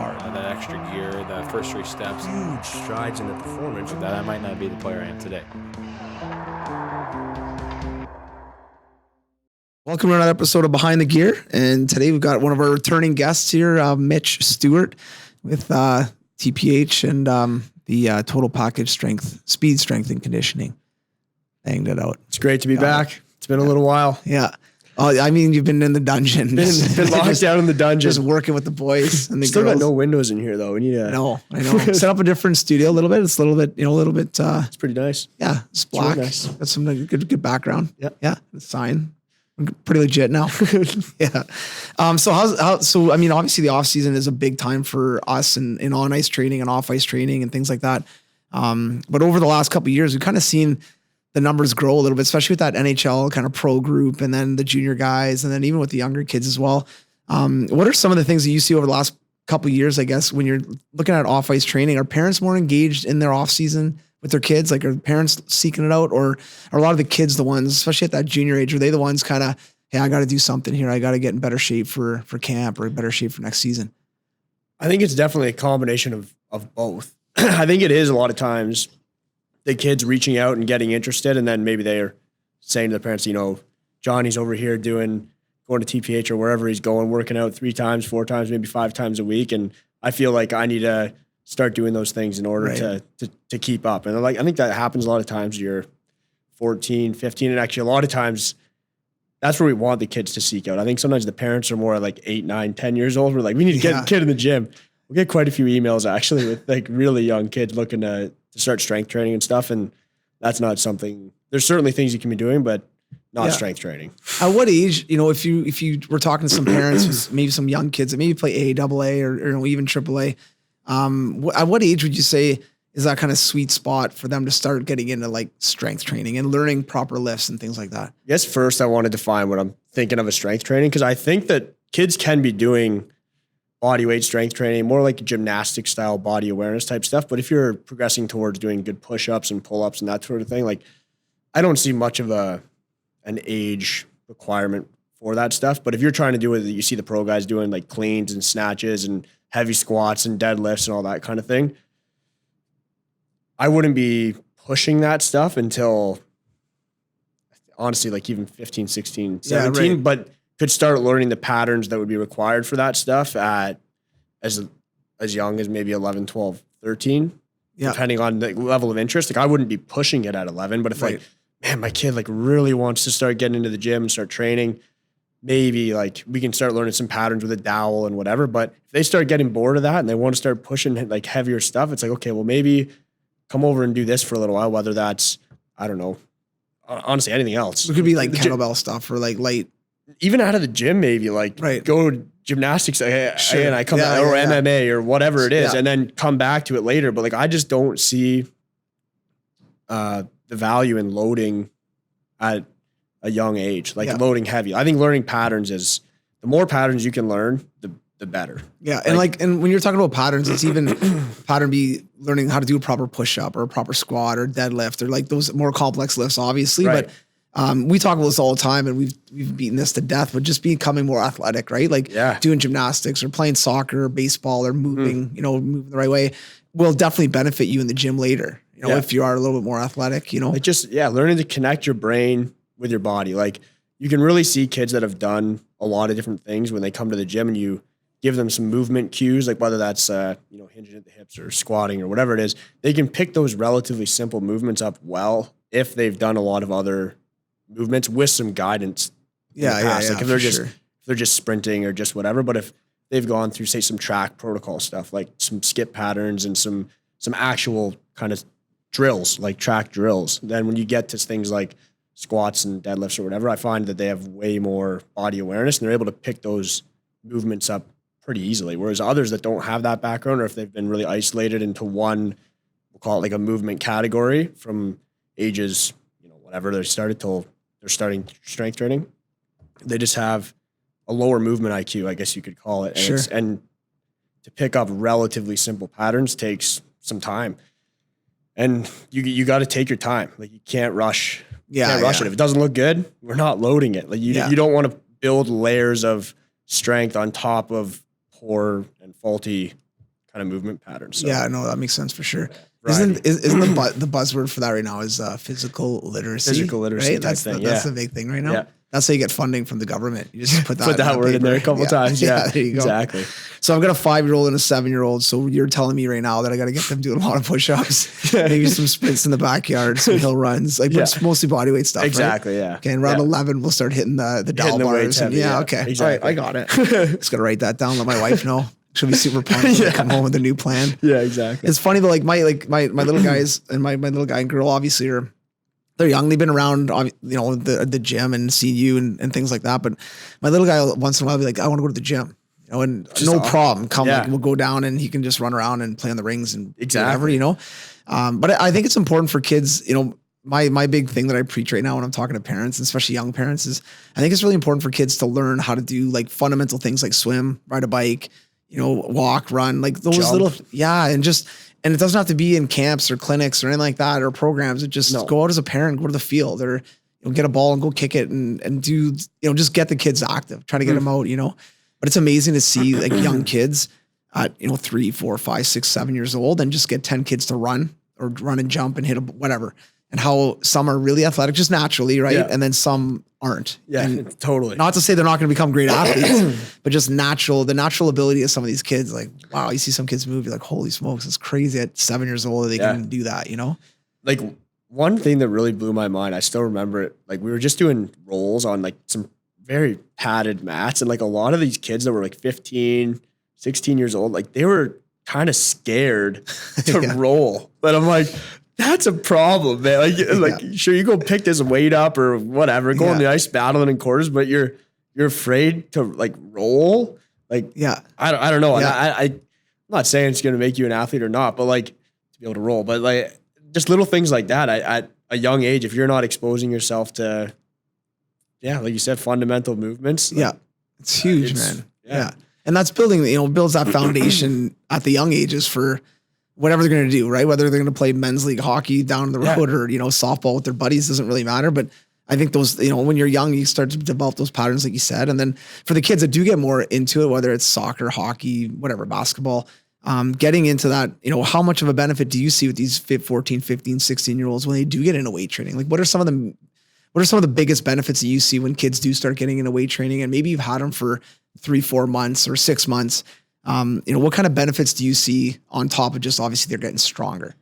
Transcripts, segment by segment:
far. That extra gear, the first 3 steps. Huge strides in the performance. That I might not be the player I am today. Welcome to another episode of Behind the Gear. And today we've got one of our returning guests here, Mitch Stewart with TPH and the Total Package Strength, Speed, Strength, and Conditioning. Banged it out. It's great to be back. It's been a little while. Yeah. Oh, I mean, you've been in the dungeon. Been locked down in the dungeon. Just working with the boys and the Still girls. got no windows in here, though. We need to... No, I know. Set up a different studio a little bit. It's a little bit, it's pretty nice. Yeah, it's black. Really nice. Got some good background. Yeah. Yeah, the sign. Pretty legit now. Yeah. So I mean, obviously the off season is a big time for us in on ice training and off ice training and things like that. But over the last couple of years, we've kind of seen the numbers grow a little bit, especially with that NHL kind of pro group and then the junior guys and then even with the younger kids as well. What are some of the things that you see over the last couple of years, I guess, when you're looking at off ice training? Are parents more engaged in their off season with their kids? Like, are parents seeking it out, or are a lot of the kids the ones, especially at that junior age, are they the ones kind of, hey, I got to do something here. I got to get in better shape for camp or better shape for next season? I think it's definitely a combination of both. I think it is a lot of times the kids reaching out and getting interested, and then maybe they're saying to the parents, Johnny's over here going to TPH or wherever he's going, working out 3 times, 4 times, maybe 5 times a week. And I feel like I need to start doing those things in order to keep up. And I think that happens a lot of times. You're 14, 15, and actually a lot of times that's where we want the kids to seek out. I think sometimes the parents are more like 8, 9, 10 years old. We're like, we need to get a kid in the gym. We get quite a few emails actually with like really young kids looking to start strength training and stuff. And that's not something, there's certainly things you can be doing, but not strength training. At what age, if you were talking to some parents, with maybe some young kids that maybe play AAA or even AAA, at what age would you say is that kind of sweet spot for them to start getting into like strength training and learning proper lifts and things like that? I guess first I want to define what I'm thinking of as strength training, because I think that kids can be doing body weight strength training, more like gymnastic style body awareness type stuff. But if you're progressing towards doing good push-ups and pull-ups and that sort of thing, like I don't see much of an age requirement for that stuff. But if you're trying to do it, you see the pro guys doing like cleans and snatches and heavy squats and deadlifts and all that kind of thing, I wouldn't be pushing that stuff until honestly, like even 15, 16, 17, but could start learning the patterns that would be required for that stuff at as young as maybe 11, 12, 13, depending on the level of interest. Like I wouldn't be pushing it at 11, but if like, man, my kid like really wants to start getting into the gym and start training, maybe like we can start learning some patterns with a dowel and whatever. But if they start getting bored of that and they want to start pushing like heavier stuff, it's like, okay, well maybe come over and do this for a little while, whether that's, I don't know, honestly, anything else. It could be like kettlebell stuff or like light. Even out of the gym, maybe like go gymnastics and I come out, or MMA or whatever it is, and then come back to it later. But like, I just don't see the value in loading at a young age, like loading heavy. I think learning patterns is the more patterns you can learn, the better. Yeah. And when you're talking about patterns, it's even pattern be learning how to do a proper push-up or a proper squat or deadlift or like those more complex lifts, obviously. Right. But we talk about this all the time and we've beaten this to death, but just becoming more athletic, right? Like doing gymnastics or playing soccer or baseball or moving, moving the right way will definitely benefit you in the gym later. If you are a little bit more athletic, Like just, learning to connect your brain with your body. Like you can really see kids that have done a lot of different things when they come to the gym and you give them some movement cues, like whether that's, hinging at the hips or squatting or whatever it is, they can pick those relatively simple movements up well if they've done a lot of other movements with some guidance. Like if they're just sprinting or just whatever, but if they've gone through, say, some track protocol stuff, like some skip patterns and some actual kind of drills, like track drills, then when you get to things like squats and deadlifts or whatever, I find that they have way more body awareness and they're able to pick those movements up pretty easily. Whereas others that don't have that background, or if they've been really isolated into one, we'll call it like a movement category from ages, whatever they started till they're starting strength training, they just have a lower movement IQ, I guess you could call it. And, and to pick up relatively simple patterns takes some time. And you got to take your time. Like you can't rush. Can't rush it. If it doesn't look good, we're not loading it. Like you don't want to build layers of strength on top of poor and faulty kind of movement patterns. So, Yeah, no, that makes sense for sure. variety. Isn't the buzzword for that right now is physical literacy? Physical literacy right? type That's thing, that's yeah. the big thing right now. Yeah. That's how you get funding from the government. You just put that, Put that word in there a paper. couple times. Yeah, there you go. exactly. So I've got a 5-year-old and a 7-year-old. So you're telling me right now that I got to get them doing a lot of push-ups, maybe some sprints in the backyard, some hill runs, like but it's mostly body weight stuff. Exactly. Right? Yeah. Okay, and around 11, we'll start hitting the dowel the weights bars. And heavy, okay. exactly. All right, I got it. Just got to write that down. Let my wife know. She'll be super pumped when I come home with a new plan. Yeah, exactly. It's funny though, like my little guys and my little guy and girl obviously they're young. They've been around, the gym and seen you and things like that. But my little guy once in a while will be like, I want to go to the gym, and no problem. Come, like, we'll go down and he can just run around and play on the rings and whatever, But I think it's important for kids, my big thing that I preach right now when I'm talking to parents, and especially young parents, is I think it's really important for kids to learn how to do like fundamental things like swim, ride a bike, walk, run, like those Jump. and it doesn't have to be in camps or clinics or anything like that or programs. It just go out as a parent, go to the field or get a ball and go kick it and do, just get the kids active, try to get them out, But it's amazing to see like young kids at, 3, 4, 5, 6, 7 years old and just get 10 kids to run and jump and hit whatever. And how some are really athletic just naturally, right? Yeah. And then some aren't. Yeah, And totally. not to say they're not going to become great athletes, but just the natural ability of some of these kids. Like, wow, you see some kids move, you're like, holy smokes, it's crazy at 7 years old that they can do that, Like one thing that really blew my mind, I still remember it. Like we were just doing rolls on like some very padded mats. And like a lot of these kids that were like 15, 16 years old, like they were kind of scared to roll. But I'm like, that's a problem, man. Sure, you go pick this weight up or whatever, go on the ice battling in quarters, but you're afraid to like roll. Like, I don't know. Yeah. I'm not saying it's going to make you an athlete or not, but like to be able to roll, but like just little things like that. At a young age, if you're not exposing yourself to, like you said, fundamental movements. Yeah. It's huge, man. Yeah. And that's building, builds that foundation at the young ages for whatever they're going to do, right? Whether they're going to play men's league hockey down the road or, softball with their buddies, doesn't really matter. But I think those, when you're young, you start to develop those patterns, like you said. And then for the kids that do get more into it, whether it's soccer, hockey, whatever, basketball, getting into that, how much of a benefit do you see with these 14, 15, 16-year-olds when they do get into weight training? Like what are some of the biggest benefits that you see when kids do start getting into weight training? And maybe you've had them for 3-4 months or 6 months. What kind of benefits do you see on top of just obviously they're getting stronger?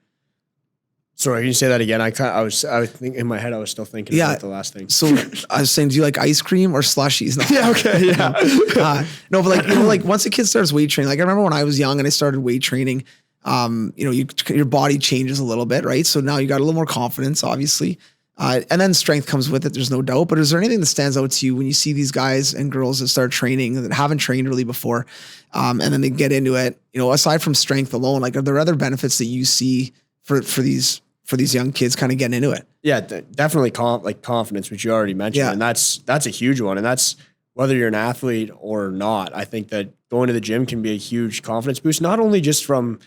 Sorry, can you say that again? I was thinking in my head, I was still thinking about the last thing. So I was saying, do you like ice cream or slushies? No. Yeah. Okay. Yeah. No, but like once a kid starts weight training, like I remember when I was young and I started weight training, your body changes a little bit, right? So now you got a little more confidence, obviously. And then strength comes with it. There's no doubt. But is there anything that stands out to you when you see these guys and girls that start training that haven't trained really before, and then they get into it? Aside from strength alone, like are there other benefits that you see for these young kids kind of getting into it? Yeah, definitely confidence, which you already mentioned, and that's a huge one. And that's whether you're an athlete or not. I think that going to the gym can be a huge confidence boost, not only just from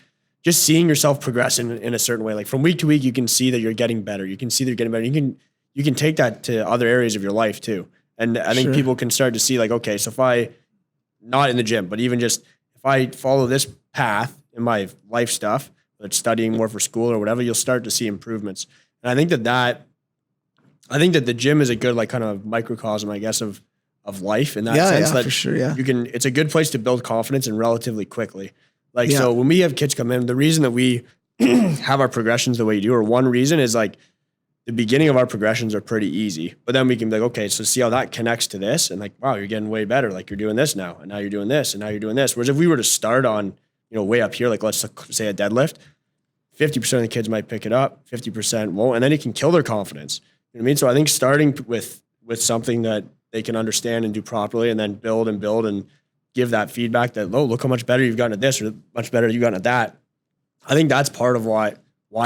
just seeing yourself progress in a certain way. Like from week to week, you can see that you're getting better. You can see that you're getting better. You can take that to other areas of your life too. And I think people can start to see like, okay, so if I, not in the gym, but even just if I follow this path in my life stuff, whether it's studying more for school or whatever, you'll start to see improvements. And I think that the gym is a good like kind of microcosm, I guess, of life in that sense. That for sure. Yeah. It's a good place to build confidence and relatively quickly. So when we have kids come in, the reason that we have our progressions the way you do, or one reason is like the beginning of our progressions are pretty easy, but then we can be like, okay, so see how that connects to this. And like, wow, you're getting way better. Like you're doing this now, and now you're doing this, and now you're doing this. Whereas if we were to start on, way up here, like let's say a deadlift, 50% of the kids might pick it up, 50% won't. And then it can kill their confidence. You know what I mean? So I think starting with something that they can understand and do properly, and then build and give that feedback that, oh, look how much better you've gotten at this, or much better you've gotten at that. I think that's part of why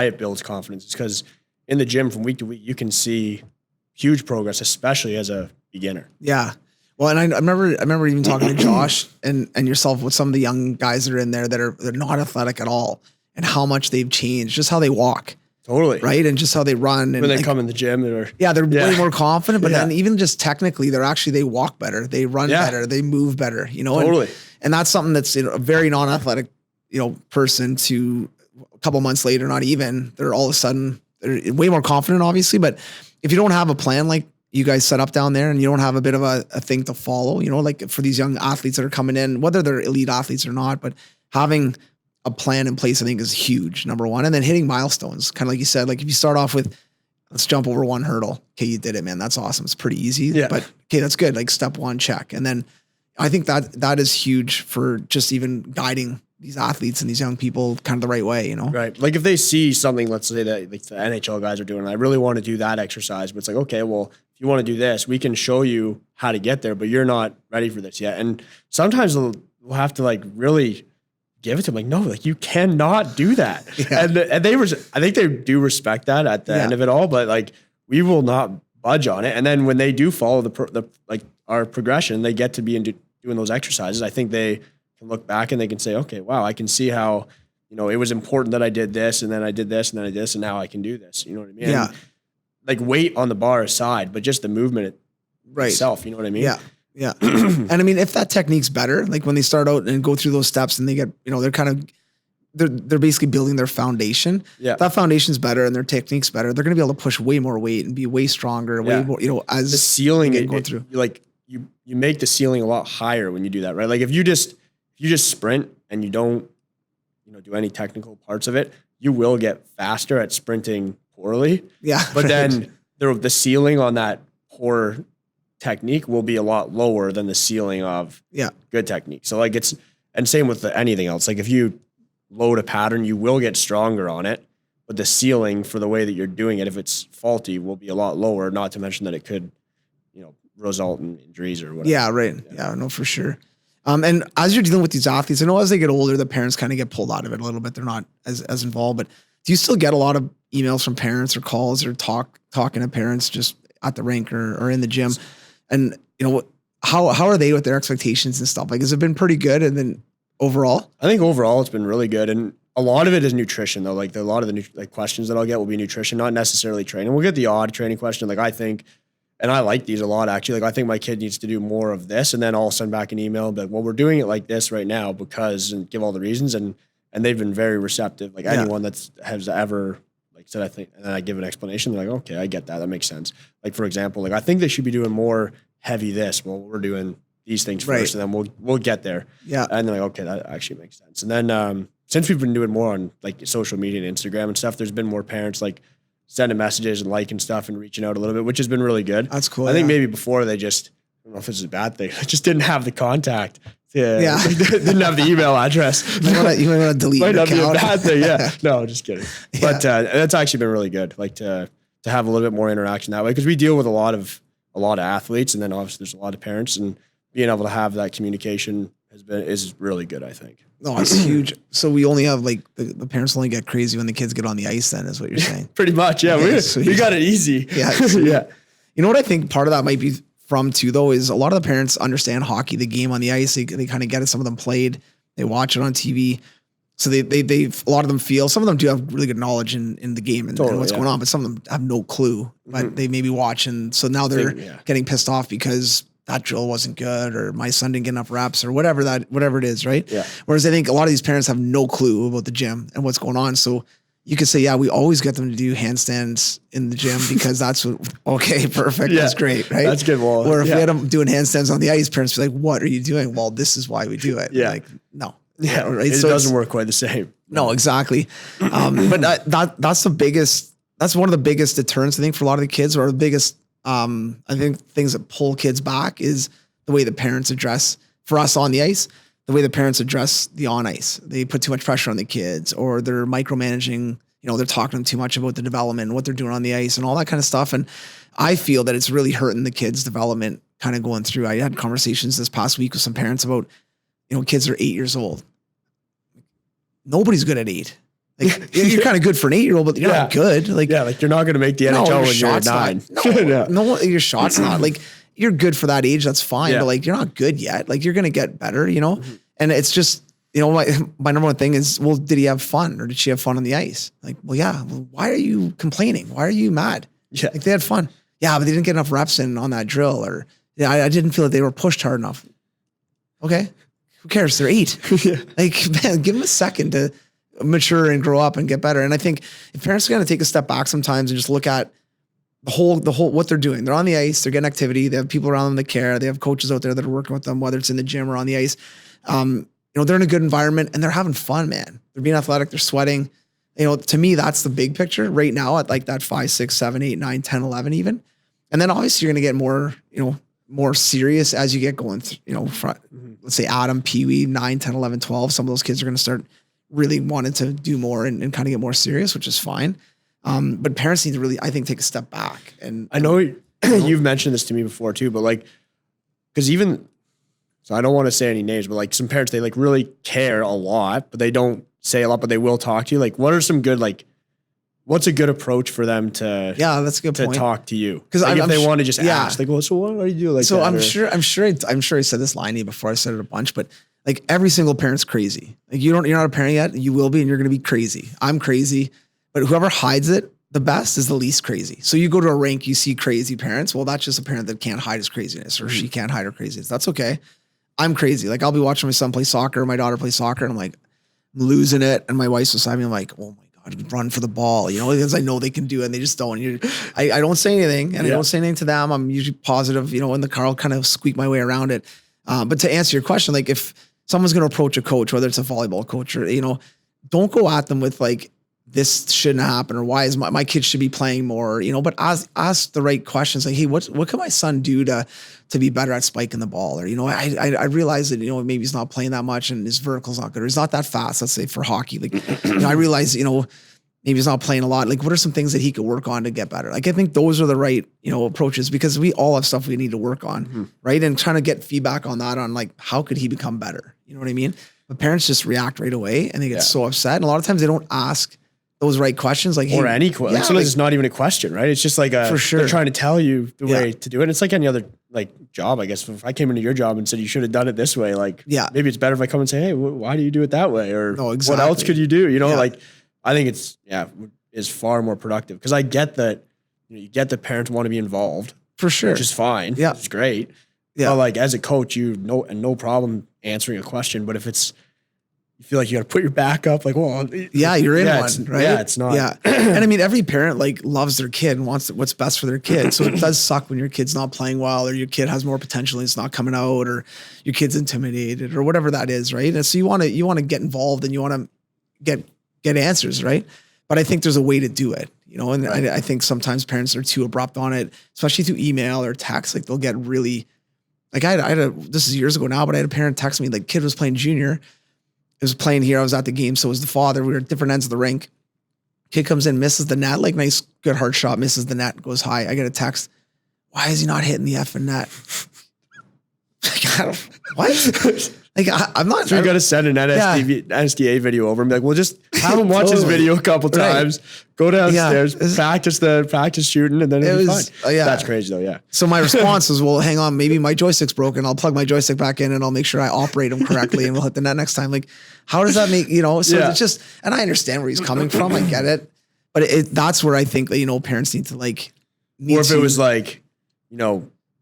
it builds confidence. It's because in the gym from week to week, you can see huge progress, especially as a beginner. Yeah. Well, and I remember even talking to Josh and yourself with some of the young guys that are in there they're not athletic at all, and how much they've changed, just how they walk. Totally. Right. And just how they run. And when they come in the gym, they're way more confident, but then even just technically, they walk better, they run better, they move better, Totally. And that's something that's a very non-athletic person to a couple months later, not even, they're all of a sudden, they're way more confident, obviously. But if you don't have a plan like you guys set up down there and you don't have a bit of a thing to follow, like for these young athletes that are coming in, whether they're elite athletes or not, but having a plan in place, I think is huge, number one. And then hitting milestones, kind of like you said, like if you start off with, let's jump over one hurdle. Okay, you did it, man. That's awesome. It's pretty easy. Yeah. But okay, that's good. Like step one, check. And then I think that is huge for just even guiding these athletes and these young people kind of the right way, Right. Like if they see something, let's say that like the NHL guys are doing, and I really want to do that exercise, but it's like, okay, well, if you want to do this, we can show you how to get there, but you're not ready for this yet. And sometimes we'll have to like really give it to them. Like, no, like you cannot do that. Yeah. And I think they do respect that at the end of it all, but like we will not budge on it. And then when they do follow the like our progression, they get to be doing those exercises. I think they can look back and they can say, okay, wow, I can see how, it was important that I did this and then I did this and then I did this and now I can do this. You know what I mean? Yeah. And like weight on the bar aside, but just the movement Right. itself, you know what I mean? Yeah. Yeah. And I mean, if that technique's better, like when they start out and go through those steps and they get, they're kind of, they're basically building their foundation. Yeah. If that foundation's better and their technique's better, they're going to be able to push way more weight and be way stronger, way more, as the ceiling going through. You make the ceiling a lot higher when you do that, right? Like if you just sprint and you don't, do any technical parts of it, you will get faster at sprinting poorly. Yeah. But then the ceiling on that poor technique will be a lot lower than the ceiling of good technique. So like and same with anything else. Like if you load a pattern, you will get stronger on it, but the ceiling for the way that you're doing it, if it's faulty, will be a lot lower, not to mention that it could, result in injuries or whatever. Yeah, right. Yeah, no, for sure. And as you're dealing with these athletes, I know as they get older, the parents kind of get pulled out of it a little bit. They're not as involved, but do you still get a lot of emails from parents or calls or talking to parents just at the rink or in the gym? And, how are they with their expectations and stuff? Like, has it been pretty good? And then overall? I think overall it's been really good. And a lot of it is nutrition though. Like a lot of the questions that I'll get will be nutrition, not necessarily training. We'll get the odd training question. Like I think, and I like these a lot actually. Like I think my kid needs to do more of this, and then I'll send back an email. But well, we're doing it like this right now because, and give all the reasons, and they've been very receptive. Like anyone has ever like said, I think, and then I give an explanation. They're like, okay, I get that. That makes sense. Like for example, like I think they should be doing more heavy this. Well, we're doing these things first, and then we'll get there. Yeah, and they're like, okay, that actually makes sense. And then since we've been doing more on like social media and Instagram and stuff, there's been more parents like sending messages and liking stuff and reaching out a little bit, which has been really good. That's cool. I think maybe before they just, I don't know if this is a bad thing, they just didn't have the contact. Yeah. Didn't have the email address. You might want to delete Might your not be a account. bad thing. Yeah. No, just kidding. Yeah. But that's actually been really good. Like to have a little bit more interaction that way. Cause we deal with a lot of athletes, and then obviously there's a lot of parents, and being able to have that communication is really good, I think. No, it's huge. So we only have like the parents only get crazy when the kids get on the ice, then is what you're saying. Pretty much. Yeah. We got it easy. Yeah. Yeah. You know what I think part of that might be from too, though, is a lot of the parents understand hockey, the game on the ice. They kind of get it. Some of them played, they watch it on TV. So they a lot of them feel, some of them do have really good knowledge in the game and what's going on, but some of them have no clue, but they maybe watch. And so now they're getting pissed off because that drill wasn't good, or my son didn't get enough reps, or whatever it is. Right. Yeah. Whereas I think a lot of these parents have no clue about the gym and what's going on. So you could say, yeah, we always get them to do handstands in the gym because that's okay, perfect. That's great. Right. That's good. Well, or if we had them doing handstands on the ice, parents be like, what are you doing? Well, this is why we do it. Yeah. Like, no. Yeah. Right. It doesn't work quite the same. No, exactly. But that's one of the biggest deterrents, I think, for a lot of the kids, or the biggest, I think, things that pull kids back is the way the parents address, for us on the ice, the way the parents address the on ice. They put too much pressure on the kids, or they're micromanaging, they're talking to them too much about the development, what they're doing on the ice and all that kind of stuff. And I feel that it's really hurting the kids' development kind of going through. I had conversations this past week with some parents about, kids are 8 years old. Nobody's good at 8. Like you're kind of good for an 8-year-old, but you're not good. Like you're not going to make the NHL when you're 9. No, your shot's not like, you're good for that age. That's fine. But like, you're not good yet. Like you're going to get better, and it's just, my number one thing is, well, did he have fun, or did she have fun on the ice? Like, well, yeah. Well, why are you complaining? Why are you mad? Yeah. Like they had fun. Yeah. But they didn't get enough reps in on that drill, or I didn't feel that they were pushed hard enough. Okay. Who cares? They're 8. Like, man, give them a second to mature and grow up and get better. And I think if parents are going to take a step back sometimes and just look at the whole, what they're doing. They're on the ice, they're getting activity. They have people around them that care. They have coaches out there that are working with them, whether it's in the gym or on the ice. They're in a good environment and they're having fun, man. They're being athletic. They're sweating. To me, that's the big picture right now at like that 5, 6, 7, 8, 9, 10, 11 even. And then obviously you're going to get more, more serious as you get going, let's say Adam, Pee Wee, 9, 10, 11, 12. Some of those kids are going to start really wanting to do more and kind of get more serious, which is fine. But parents need to really, I think, take a step back. And I know you've mentioned this to me before too, but like, because so I don't want to say any names, but like some parents, they like really care a lot, but they don't say a lot, but they will talk to you. Like, what are some good, like, what's a good approach for them to, that's a good point. Talk to you? Because like if they want to just ask, like, well, so what do you do? Like, so that, I'm sure I said this line to you before. I said it a bunch, but like every single parent's crazy. Like you're not a parent yet. You will be, and you're going to be crazy. I'm crazy, but whoever hides it the best is the least crazy. So you go to a rink, you see crazy parents. Well, that's just a parent that can't hide his craziness, or she can't hide her craziness. That's okay. I'm crazy. Like I'll be watching my son play soccer, my daughter play soccer, and I'm like losing it. And my wife's beside me. I'm like, oh my God, run for the ball, because I know they can do it and they just don't. I don't say anything, and I don't say anything to them. I'm usually positive, in the car, I'll kind of squeak my way around it. But to answer your question, like if someone's going to approach a coach, whether it's a volleyball coach or, don't go at them with like, this shouldn't happen, or why is my kid should be playing more, but ask the right questions. Like, hey, what can my son do to be better at spiking the ball? Or, I realize that, maybe he's not playing that much and his vertical's not good, or he's not that fast. Let's say for hockey, like, I realize, maybe he's not playing a lot. Like, what are some things that he could work on to get better? Like, I think those are the right, approaches, because we all have stuff we need to work on. Right. And trying to get feedback on that, on like, how could he become better? You know what I mean? But parents just react right away and they get so upset. And a lot of times they don't ask those right questions, like, or any question. Like sometimes it's not even a question, right? It's just like for sure. They're trying to tell you the way to do it. And it's like any other like job, I guess. If I came into your job and said you should have done it this way, like maybe it's better if I come and say, hey, why do you do it that way? Or what else could you do? Like I think it's is far more productive, because I get that you get the parents want to be involved for sure, which is fine. Yeah, it's great. Yeah, but like as a coach, no problem answering a question. But if it's you feel like you got to put your back up, like, well, you're in one, right? Yeah, it's not. Yeah. And I mean, every parent like loves their kid and wants what's best for their kid. So it does suck when your kid's not playing well, or your kid has more potential and it's not coming out, or your kid's intimidated, or whatever that is, right? And so you want to get involved and you want to get answers, right? But I think there's a way to do it, and right. I think sometimes parents are too abrupt on it, especially through email or text. Like they'll get really, like this is years ago now, but I had a parent text me, like kid was playing junior. It was playing here. I was at the game. So was the father. We were at different ends of the rink. Kid comes in, misses the net, like nice, good hard shot, misses the net, goes high. I get a text. Why is he not hitting the effing net? What? Like, I'm not. So we got to send an NSDA video over and be like, well, just have him watch his video a couple times, go downstairs, practice shooting, and then it'll be fine. That's crazy though. Yeah. So my response was, well, hang on, maybe my joystick's broken. I'll plug my joystick back in and I'll make sure I operate them correctly and we'll hit the net next time. Like, how does that make, so it's just, and I understand where he's coming from. I get it. But that's where I think that, parents need to like, or if it was like,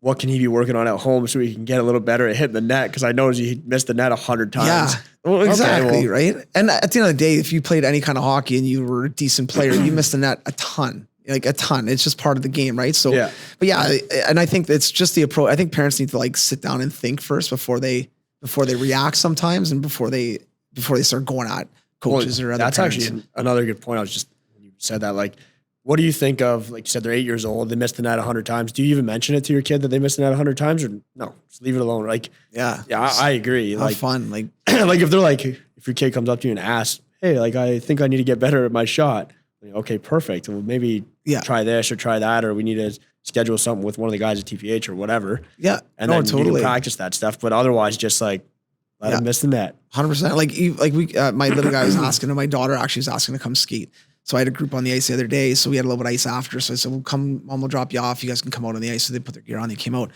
what can he be working on at home so he can get a little better at hitting the net? Because I noticed he missed the net 100 times. Yeah, well, exactly, right? And at the end of the day, if you played any kind of hockey and you were a decent player, you missed the net a ton. It's just part of the game, right? So, but and I think it's just the approach. I think parents need to like sit down and think first before they react sometimes, and before they start going at coaches or other parents. That's actually another good point. You said that, like, what do you think of, like you said, they're 8 years old, they missed the net 100 times. Do you even mention it to your kid that they missed the net 100 times, or no, just leave it alone? Like, I agree. Have like fun. Like, like if they're like, if your kid comes up to you and asks, hey, like, I think I need to get better at my shot. Like, okay, perfect. Well, maybe try this or try that, or we need to schedule something with one of the guys at TPH or whatever. Yeah. And then you can practice that stuff. But otherwise, just like, let him miss the net. 100%. My little guy was asking, and my daughter actually was asking to come skate. So I had a group on the ice the other day. So we had a little bit of ice after. So I said, well, come, Mom will drop you off. You guys can come out on the ice. So they put their gear on. They came out.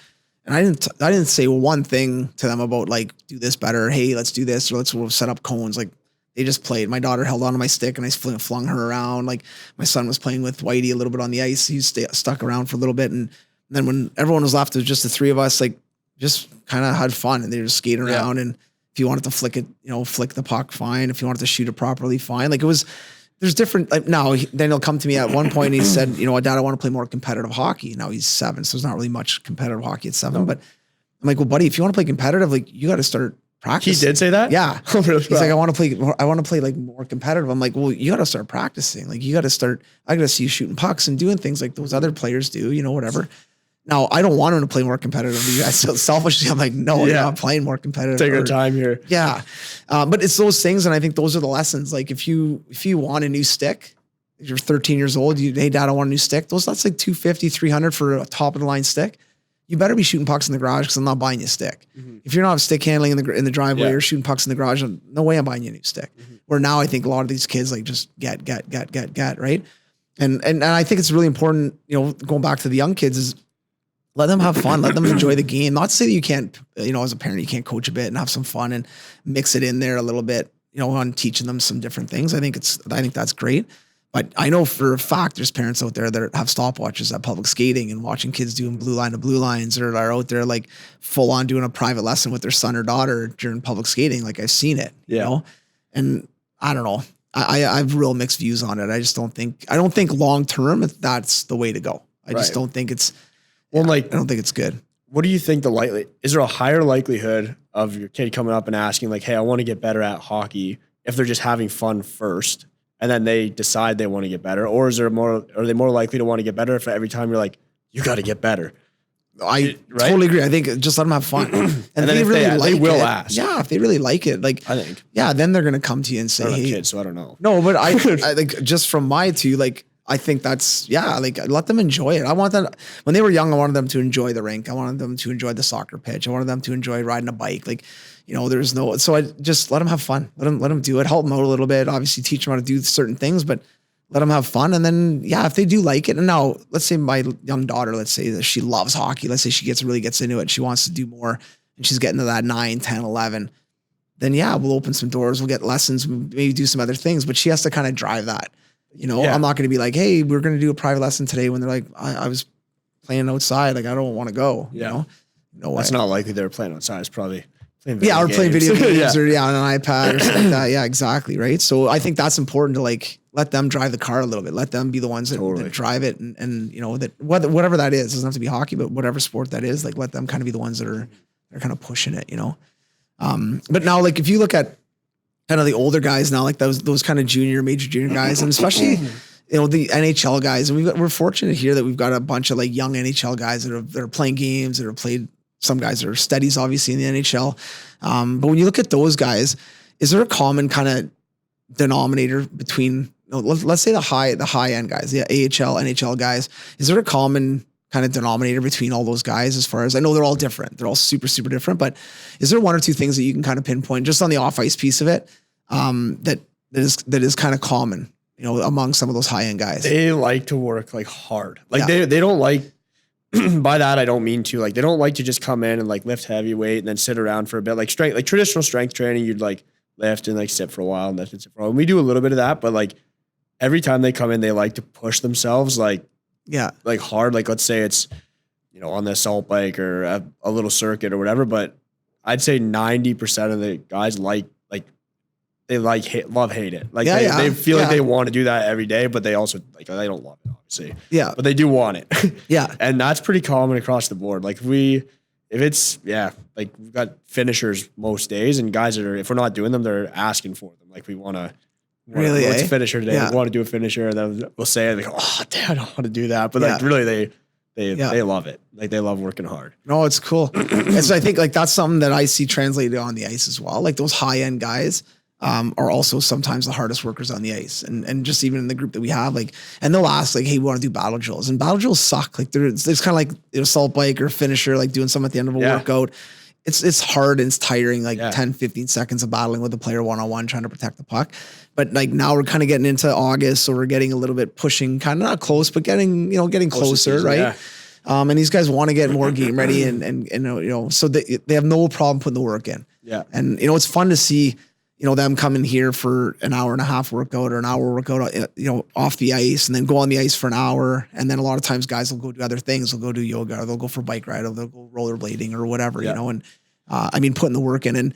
And I didn't say one thing to them about like, do this better. Hey, let's do this. Or we'll set up cones. Like, they just played. My daughter held onto my stick and I flung her around. Like, my son was playing with Whitey a little bit on the ice. He stuck around for a little bit. And then when everyone was left, it was just the three of us, like, just kind of had fun. And they were just skating around. And If you wanted to flick it, flick the puck, fine. If you wanted to shoot it properly, fine. Like there's different, like now, then he'll come to me at one point and he said, Dad, I want to play more competitive hockey. Now he's 7, so there's not really much competitive hockey at 7, but I'm like, well, buddy, if you want to play competitive, like you got to start practicing. He did say that? Yeah. He's like, I want to play like more competitive. I'm like, well, you got to start practicing. Like I got to see you shooting pucks and doing things like those other players do, whatever. Now, I don't want him to play more competitively. Selfishly, I'm like, no, you're not playing more competitive. Take your time here. Yeah. But it's those things. And I think those are the lessons. Like if you want a new stick, if you're 13 years old, hey, Dad, I want a new stick. That's like $250, $300 for a top of the line stick. You better be shooting pucks in the garage because I'm not buying you a stick. Mm-hmm. If you're not stick handling in the driveway or shooting pucks in the garage, no way I'm buying you a new stick. Mm-hmm. Where now I think a lot of these kids like just get, right? And I think it's really important, going back to the young kids is, let them have fun. Let them enjoy the game. Not to say that you can't, as a parent, you can't coach a bit and have some fun and mix it in there a little bit, on teaching them some different things. I think that's great. But I know for a fact there's parents out there that have stopwatches at public skating and watching kids doing blue line to blue lines, or are out there like full on doing a private lesson with their son or daughter during public skating. Like I've seen it, and I don't know. I have real mixed views on it. I don't think long term that's the way to go. I just don't think it's. Well, I don't think it's good. What do you think is there a higher likelihood of your kid coming up and asking like, hey, I want to get better at hockey if they're just having fun first and then they decide they want to get better? Or are they more likely to want to get better if every time you're like, you got to get better? I totally agree. I think just let them have fun. And then if they will ask. Yeah. If they really like it, like, I think, then they're going to come to you and say, hey, kid, so I don't know. No, but I like just from my two, like, I think that's, like let them enjoy it. I want them, when they were young, I wanted them to enjoy the rink. I wanted them to enjoy the soccer pitch. I wanted them to enjoy riding a bike. Like, so I just let them have fun. Let them do it. Help them out a little bit. Obviously teach them how to do certain things, but let them have fun. And then, if they do like it. And now let's say my young daughter, let's say that she loves hockey. Let's say she really gets into it. She wants to do more and she's getting to that 9, 10, 11. Then we'll open some doors. We'll get lessons, maybe do some other things, but she has to kind of drive that. I'm not going to be like, hey, we're going to do a private lesson today when they're like, I was playing outside. Like, I don't want to go. No way. That's not likely they're playing outside. It's probably playing video games. Playing video games or on an iPad or something like that. Yeah, exactly. Right. So I think that's important to like, let them drive the car a little bit. Let them be the ones that drive it. And that whatever that is, it doesn't have to be hockey, but whatever sport that is, like let them kind of be the ones that are kind of pushing it, But now, like, if you look at kind of the older guys now, like those kind of major junior guys, and especially, the NHL guys. And we're fortunate here that we've got a bunch of like young NHL guys that are playing games, that are played. Some guys are steadies, obviously, in the NHL. But when you look at those guys, is there a common kind of denominator between, let's say the high end guys, the AHL, NHL guys? Is there a common kind of denominator between all those guys? As far as I know, they're all different. They're all super, super different. But is there one or two things that you can kind of pinpoint just on the off ice piece of it, that is kind of common, among some of those high end guys? They like to work like hard. Like they don't like, by that I don't mean to, like, they don't like to just come in and like lift heavy weight and then sit around for a bit. Like traditional strength training, you'd like lift and like sit for a while and lift and sit for a while. And we do a little bit of that, but like every time they come in, they like to push themselves like hard. Like let's say it's, on the assault bike or a little circuit or whatever. But I'd say 90% of the guys they love, hate it. Like they feel like they want to do that every day, but they also like, they don't love it, obviously. Yeah. But they do want it. Yeah. And that's pretty common across the board. Like we've got finishers most days, and guys if we're not doing them, they're asking for them. Like what's a finisher today? We want to do a finisher. And then we'll say it, like, oh damn, I don't want to do that. But like really they love it. Like they love working hard. No, it's cool. And so I think like that's something that I see translated on the ice as well. Like those high end guys are also sometimes the hardest workers on the ice. And just even in the group that we have, like, and they'll ask like, hey, we want to do battle drills, and battle drills suck. Like it's kind of like assault bike or finisher, like doing something at the end of a workout. It's hard and it's tiring, like 10, 15 seconds of battling with the player one-on-one trying to protect the puck. But like now we're kind of getting into August, so we're getting a little bit pushing, kind of not close, but getting closer, season, right? Yeah. And these guys want to get more game ready and so they have no problem putting the work in. Yeah. And it's fun to see, them come in here for an hour and a half workout or an hour workout, off the ice, and then go on the ice for an hour. And then a lot of times guys will go do other things. They'll go do yoga, or they'll go for bike ride, or they'll go rollerblading or whatever, and putting the work in. And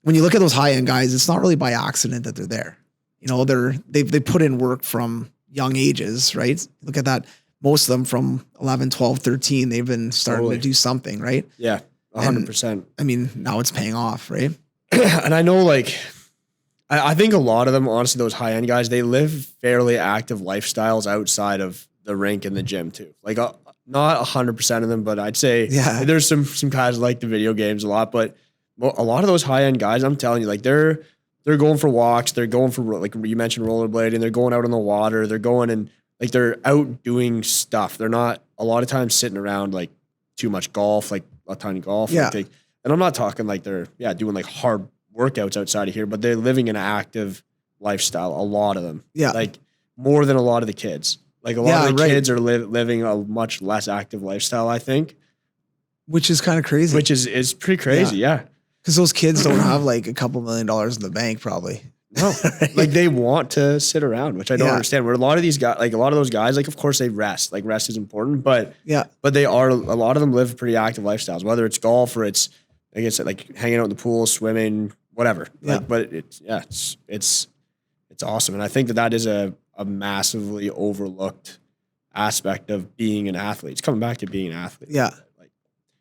when you look at those high end guys, it's not really by accident that they're there. You know, they put in work from young ages, right? Look at that. Most of them from 11, 12, 13, they've been starting to do something, right? Yeah, 100%. I mean, now it's paying off, right? And I know, like, I think a lot of them, honestly, those high end guys, they live fairly active lifestyles outside of the rink and the gym too. Like, not 100% of them, but I'd say there's some guys who like the video games a lot. But a lot of those high end guys, I'm telling you, like, they're going for walks, they're going for, like you mentioned, rollerblading, they're going out on the water, they're going and like they're out doing stuff. They're not a lot of times sitting around like too much golf, like a ton of golf. Yeah. Like and I'm not talking like they're doing like hard workouts outside of here, but they're living an active lifestyle. A lot of them, like more than a lot of the kids. Like a lot of the kids are living a much less active lifestyle, I think, which is kind of crazy. Which is pretty crazy, yeah. Because those kids don't have like a couple $1 million in the bank, probably. No, like they want to sit around, which I don't understand. Where a lot of these guys, like a lot of those guys, like of course they rest. Like rest is important, but they are, a lot of them live pretty active lifestyles. Whether it's golf or it's, like I said, like hanging out in the pool, swimming, whatever. Like, but it's awesome, and I think that is a massively overlooked aspect of being an athlete. It's coming back to being an athlete. Yeah.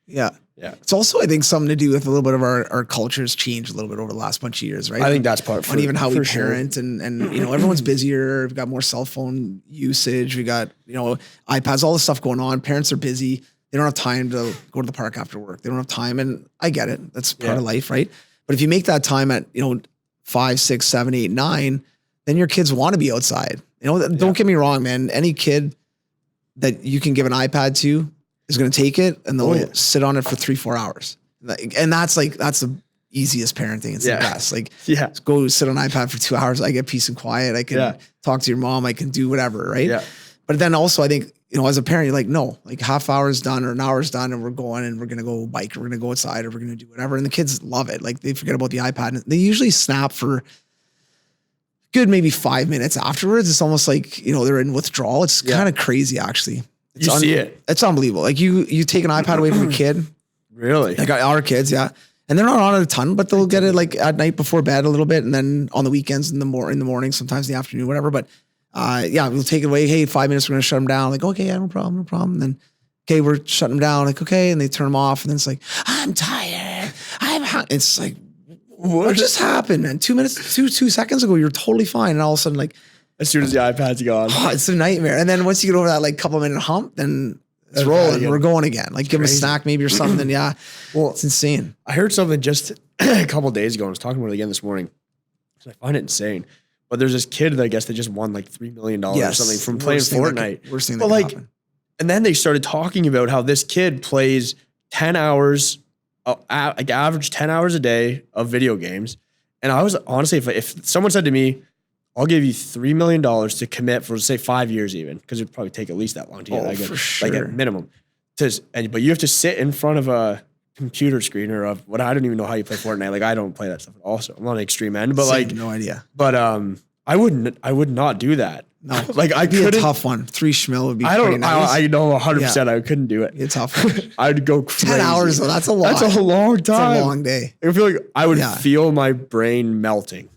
Yeah. It's also, I think, something to do with a little bit of our culture's changed a little bit over the last bunch of years, right? I think that's part on even how we parent and you know, everyone's busier. We've got more cell phone usage. We got, you know, iPads, all this stuff going on. Parents are busy. They don't have time to go to the park after work. They don't have time. And I get it. That's part of life, right? But if you make that time at, you know, 5, 6, 7, 8, 9, then your kids want to be outside. You know, don't get me wrong, man. Any kid that you can give an iPad to is going to take it and they'll sit on it for 3-4 hours. And that's the easiest parenting. It's the best. Like, go sit on iPad for 2 hours. I get peace and quiet. I can talk to your mom. I can do whatever. Right. Yeah. But then also I think, you know, as a parent, you're like, no, like half hour's done or an hour's done and we're going and we're going to go bike or we're going to go outside or we're going to do whatever. And the kids love it. Like they forget about the iPad and they usually snap for good, maybe 5 minutes afterwards. It's almost like, you know, they're in withdrawal. It's kind of crazy actually. You see it. It's unbelievable. Like you take an iPad away from a kid. Really? Like our kids, and they're not on it a ton, but they'll get it like at night before bed a little bit, and then on the weekends in the morning, sometimes in the afternoon, whatever. But we'll take it away. Hey, 5 minutes, we're gonna shut them down. Like, okay, no problem. And then, okay, we're shutting them down. Like, okay, and they turn them off, and then it's like, I'm tired. It's like, what just happened, man? 2 minutes, two seconds ago, you're totally fine, and all of a sudden, like, as soon as the iPad's gone, it's a nightmare. And then once you get over that like couple minute hump, then it's rolling. We're going again. Like give them a snack maybe or something. Then well, it's insane. I heard something just a couple days ago. I was talking about it again this morning. So I find it insane. But there's this kid that I guess they just won like $3 million or something from playing Fortnite. Worst thing that could happen. And then they started talking about how this kid plays 10 hours, like average 10 hours a day of video games. And I was honestly, if someone said to me, I'll give you $3 million to commit for say 5 years even, because it'd probably take at least that long to get for sure. like at minimum. But you have to sit in front of a computer screen or what I don't even know how you play Fortnite. Like I don't play that stuff at all. So I'm on the extreme end, but no idea. But I would not do that. No, like I could be a tough one. 3 schmil would be. Pretty nice. I know 100%. I couldn't do it. It's tough. One. I'd go crazy. 10 hours though. That's a lot. That's a long time. It's a long day. I feel like I would feel my brain melting.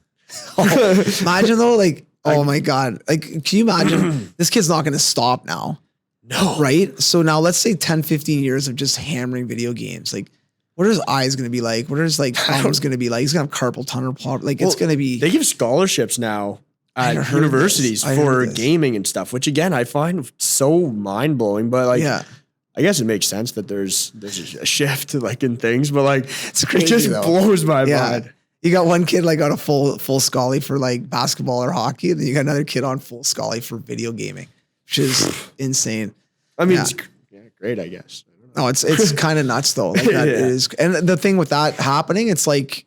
Imagine though, like. Oh my God. Like, can you imagine this kid's not going to stop now? No. Right? So now let's say 10, 15 years of just hammering video games. Like, what are his eyes going to be like? What are his like arms going to be like? He's going to have carpal tunnel problem. Like, it's going to be. They give scholarships now at universities for gaming and stuff, which again, I find so mind blowing, but like, I guess it makes sense that there's a shift like in things, but like, it's crazy, it just blows my mind. You got one kid like on a full scully for like basketball or hockey, and then you got another kid on full scully for video gaming, which is insane. I mean, it's great, I guess. No, it's kind of nuts though. Like that it is. And the thing with that happening, it's like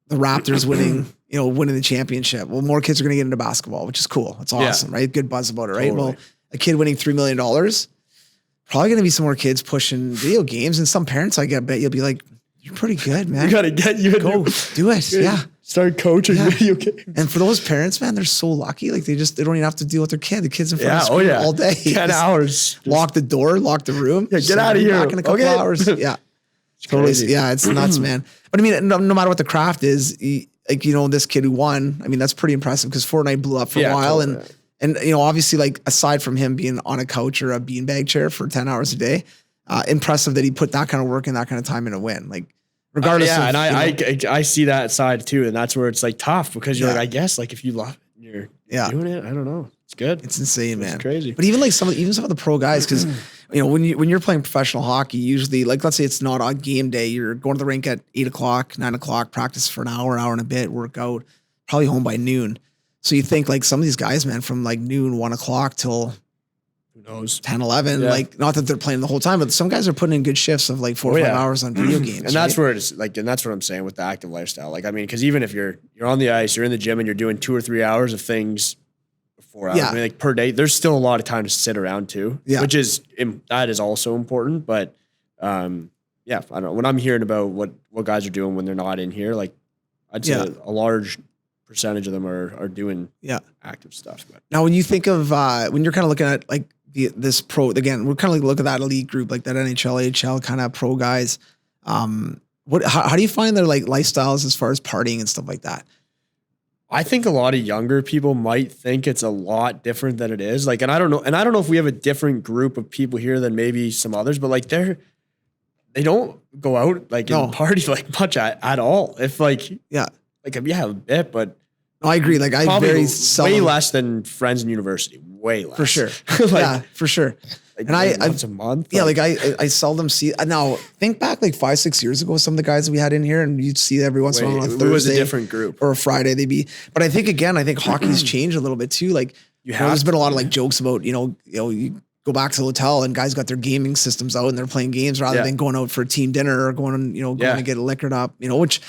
the Raptors winning the championship. Well, more kids are going to get into basketball, which is cool. It's awesome, right? Good buzz about it, right? Totally. Well, a kid winning $3 million, probably going to be some more kids pushing video games, and some parents, I bet you'll be like, you're pretty good, man. You got to get you go do it. Yeah. Start coaching video games. And for those parents, man, they're so lucky. Like they don't even have to deal with their kid. The kid's in front of the screen all day. 10 hours. Lock the door, lock the room. Yeah, get out of here. Back in a couple hours. Yeah. Totally. Yeah, it's nuts, man. But I mean, no matter what the craft is, like, you know, this kid who won, I mean, that's pretty impressive because Fortnite blew up for a while. Totally. And, you know, obviously, like, aside from him being on a couch or a beanbag chair for 10 hours a day, impressive that he put that kind of work and that kind of time in a win. Like, regardless of, and I see that side too. And that's where it's like tough because you're like, I guess, like, if you love it, you're doing it. I don't know. It's good. It's insane, man. It's crazy. But even like some of the pro guys, because you know, when you're playing professional hockey, usually, like, let's say it's not on game day, you're going to the rink at 8 o'clock, 9 o'clock, practice for an hour and a bit, work out, probably home by noon. So you think like some of these guys, man, from like noon, 1 o'clock till who knows, 10, 11, like, not that they're playing the whole time, but some guys are putting in good shifts of like 4 or 5 hours on video games. And that's where it's like, and that's what I'm saying with the active lifestyle. Like, I mean, because even if you're on the ice, you're in the gym and you're doing 2 or 3 hours of things, 4 hours, I mean, like per day, there's still a lot of time to sit around too, which is, that is also important. But I don't know, when I'm hearing about what guys are doing when they're not in here, like, I'd say a large percentage of them are doing active stuff. But now, when you think of when you're kind of looking at like this pro, again, we're kind of like look at that elite group, like that NHL, AHL kind of pro guys. How do you find their like lifestyles as far as partying and stuff like that? I think a lot of younger people might think it's a lot different than it is. Like, and I don't know if we have a different group of people here than maybe some others, but like they don't go out like and party like much at all. If like, a bit, but I agree. Like, I very seldom, way less than friends in university, way less for sure. like, for sure. Like, and I once a month. Yeah. Like I seldom see, now think back like 5-6 years ago, some of the guys that we had in here, and you'd see every once in a while on a Thursday. It was a different group. Or a Friday they'd be, but I think hockey's changed a little bit too. Like, there's been a lot of like jokes about, you go back to the hotel and guys got their gaming systems out and they're playing games rather than going out for a team dinner or going to get liquored up, which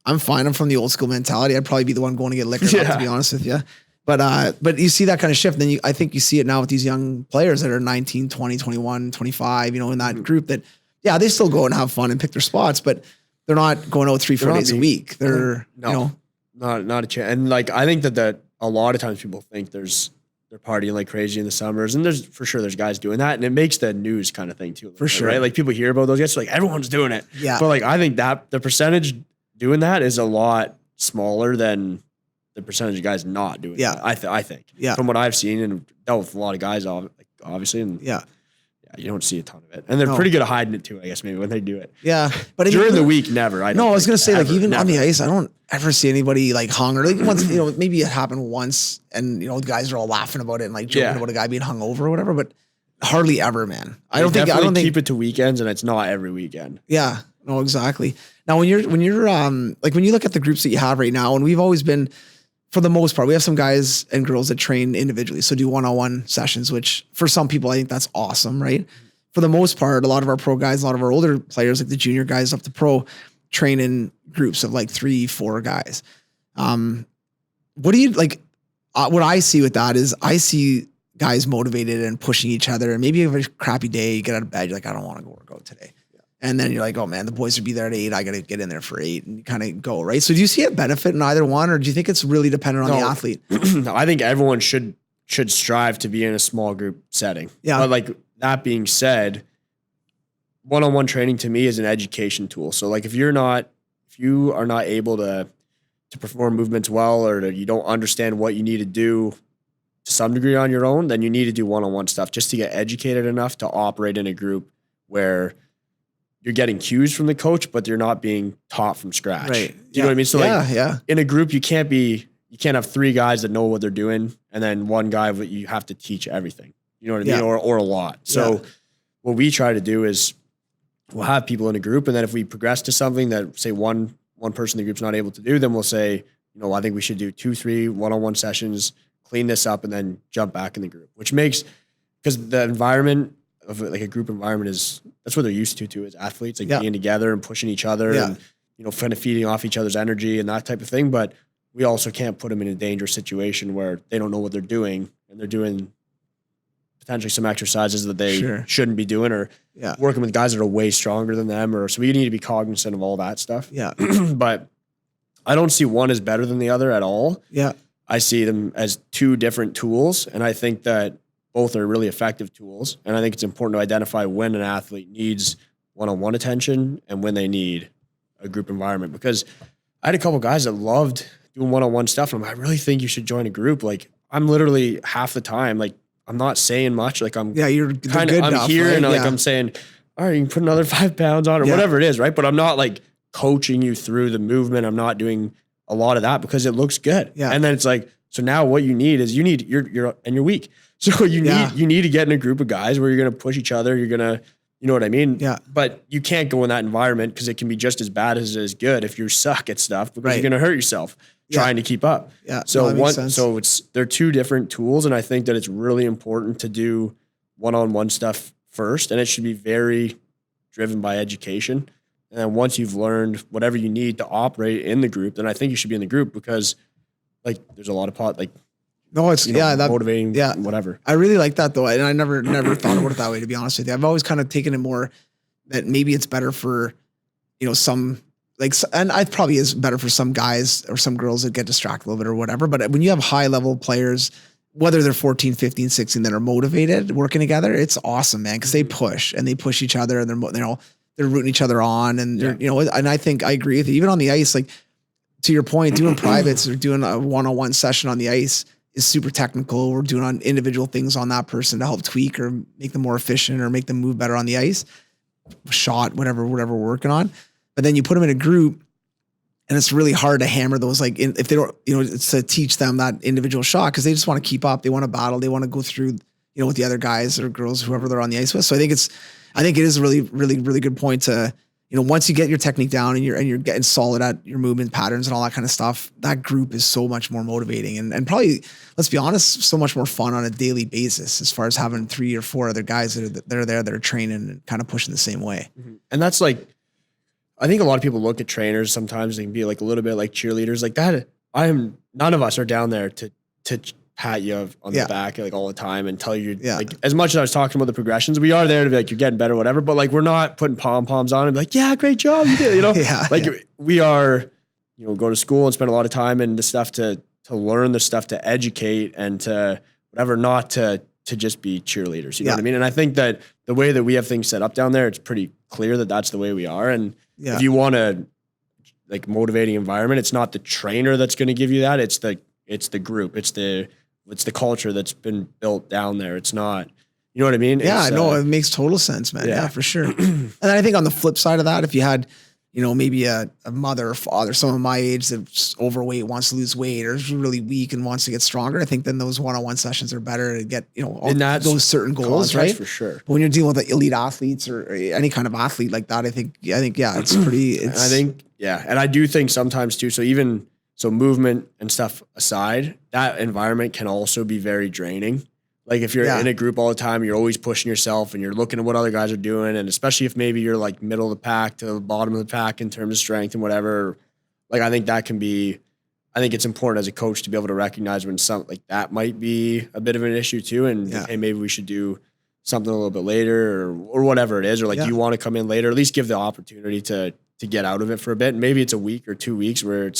I'm fine. I'm from the old school mentality. I'd probably be the one going to get liquored up, to be honest with you. But you see that kind of shift. Then I think you see it now with these young players that are 19, 20, 21, 25, in that group that, they still go and have fun and pick their spots, but they're not going out 3-4 days a week. They're, not a chance. And like, I think that a lot of times people think they're partying like crazy in the summers, and there's guys doing that, and it makes the news kind of thing too. For sure. Right? Like, people hear about those guys, like everyone's doing it. Yeah. But like, I think that the percentage doing that is a lot smaller than the percentage of guys not doing that. I think. Yeah. From what I've seen and dealt with a lot of guys, obviously, and you don't see a ton of it, and they're pretty good at hiding it too, I guess, maybe when they do it. Yeah, but during the week, never. I was gonna say, like, even on the ice, I don't ever see anybody like hung, or like once, maybe it happened once, and the guys are all laughing about it and like joking about a guy being hungover or whatever, but hardly ever, man. I don't think keep it to weekends, and it's not every weekend. Yeah, no, exactly. Now, when you're like, when you look at the groups that you have right now, and we've always been, for the most part, we have some guys and girls that train individually, so do one-on-one sessions, which for some people, I think that's awesome, right? For the most part, a lot of our pro guys, a lot of our older players, like the junior guys up to pro, train in groups of like 3-4 guys. What do you like? What I see with that is I see guys motivated and pushing each other, and maybe you have a crappy day, you get out of bed, you're like, I don't want to go work out today. And then you're like, oh man, the boys would be there at 8. I got to get in there for 8, and you kind of go, right? So do you see a benefit in either one, or do you think it's really dependent on the athlete? No, I think everyone should strive to be in a small group setting. Yeah. But like, that being said, one-on-one training to me is an education tool. So like, if you are not able to perform movements well, or you don't understand what you need to do to some degree on your own, then you need to do one-on-one stuff just to get educated enough to operate in a group where you're getting cues from the coach, but you're not being taught from scratch. Right. Do you know what I mean? So in a group, you can't have 3 guys that know what they're doing, and then one guy that you have to teach everything. You know what I mean? Or a lot. So what we try to do is we'll have people in a group, and then if we progress to something that, say, one person in the group's not able to do, then we'll say, I think we should do 2-3 one-on-one sessions, clean this up, and then jump back in the group, which makes, because the environment of like a group environment that's what they're used to as athletes, like being together and pushing each other and, kind of feeding off each other's energy and that type of thing. But we also can't put them in a dangerous situation where they don't know what they're doing, and they're doing potentially some exercises that they shouldn't be doing, or working with guys that are way stronger than them, so we need to be cognizant of all that stuff. Yeah. But I don't see one as better than the other at all. Yeah. I see them as 2 different tools, and I think that both are really effective tools. And I think it's important to identify when an athlete needs one-on-one attention and when they need a group environment, because I had a couple guys that loved doing one-on-one stuff. And I really think you should join a group. Like I'm literally half the time, like I'm not saying much. Like I'm you're kind of, I'm enough, here right? and like I'm saying, all right, you can put another 5 pounds on or whatever it is. Right. But I'm not like coaching you through the movement. I'm not doing a lot of that because it looks good. Yeah. And then it's like, so now what you need is you're weak. So you need to get in a group of guys where you're going to push each other. You're going to, you know what I mean? Yeah. But you can't go in that environment because it can be just as bad as it is good if you suck at stuff, because you're going to hurt yourself trying to keep up. Yeah. So they're two different tools. And I think that it's really important to do one-on-one stuff first. And it should be very driven by education. And then once you've learned whatever you need to operate in the group, then I think you should be in the group, because like there's a lot of motivating, whatever. I really like that though. And I never thought about it that way, to be honest with you. I've always kind of taken it more that maybe it's better for, some like, and it probably is better for some guys or some girls that get distracted a little bit or whatever. But when you have high level players, whether they're 14, 15, 16, that are motivated working together, it's awesome, man. Cause they push each other, and they're rooting each other on, and and I think I agree with you. Even on the ice, like to your point, doing privates or doing a one-on-one session on the ice is super technical. We're doing on individual things on that person to help tweak or make them more efficient or make them move better on the ice, shot, whatever we're working on. But then you put them in a group, and it's really hard to hammer those, like if they don't, it's to teach them that individual shot, because they just want to keep up. They want to battle. They want to go through, with the other guys or girls, whoever they're on the ice with. So I think it is a really, really, really good point to, once you get your technique down and you're getting solid at your movement patterns and all that kind of stuff, that group is so much more motivating and probably, let's be honest, so much more fun on a daily basis, as far as having 3 or 4 other guys that are there that are training and kind of pushing the same way. Mm-hmm. And that's like, I think a lot of people look at trainers sometimes, they can be like a little bit like cheerleaders like that. None of us are down there to pat you on the back like all the time and tell you, like, as much as I was talking about the progressions, we are there to be like, you're getting better, whatever. But like, we're not putting pom-poms on and be like, yeah, great job, you did, we are, go to school and spend a lot of time in the stuff to learn the stuff, to educate and to whatever, not to just be cheerleaders. You know what I mean? And I think that the way that we have things set up down there, it's pretty clear that that's the way we are. And if you want a like motivating environment, it's not the trainer that's going to give you that. It's the group. It's the culture that's been built down there. It's not, you know what I mean? Yeah, I know. It makes total sense, man. Yeah, for sure. And I think on the flip side of that, if you had, maybe a mother or father, someone my age that's overweight, wants to lose weight, or is really weak and wants to get stronger, I think then those one-on-one sessions are better to get, all those certain goals, right? For sure. But when you're dealing with the elite athletes or any kind of athlete like that, I think, it's pretty, and I do think sometimes too, so movement and stuff aside, that environment can also be very draining. Like if you're in a group all the time, you're always pushing yourself and you're looking at what other guys are doing. And especially if maybe you're like middle of the pack to the bottom of the pack in terms of strength and whatever, like I think it's important as a coach to be able to recognize when something like that might be a bit of an issue too. And hey, maybe we should do something a little bit later or whatever it is, or like, do you want to come in later? At least give the opportunity to get out of it for a bit. And maybe it's a week or 2 weeks where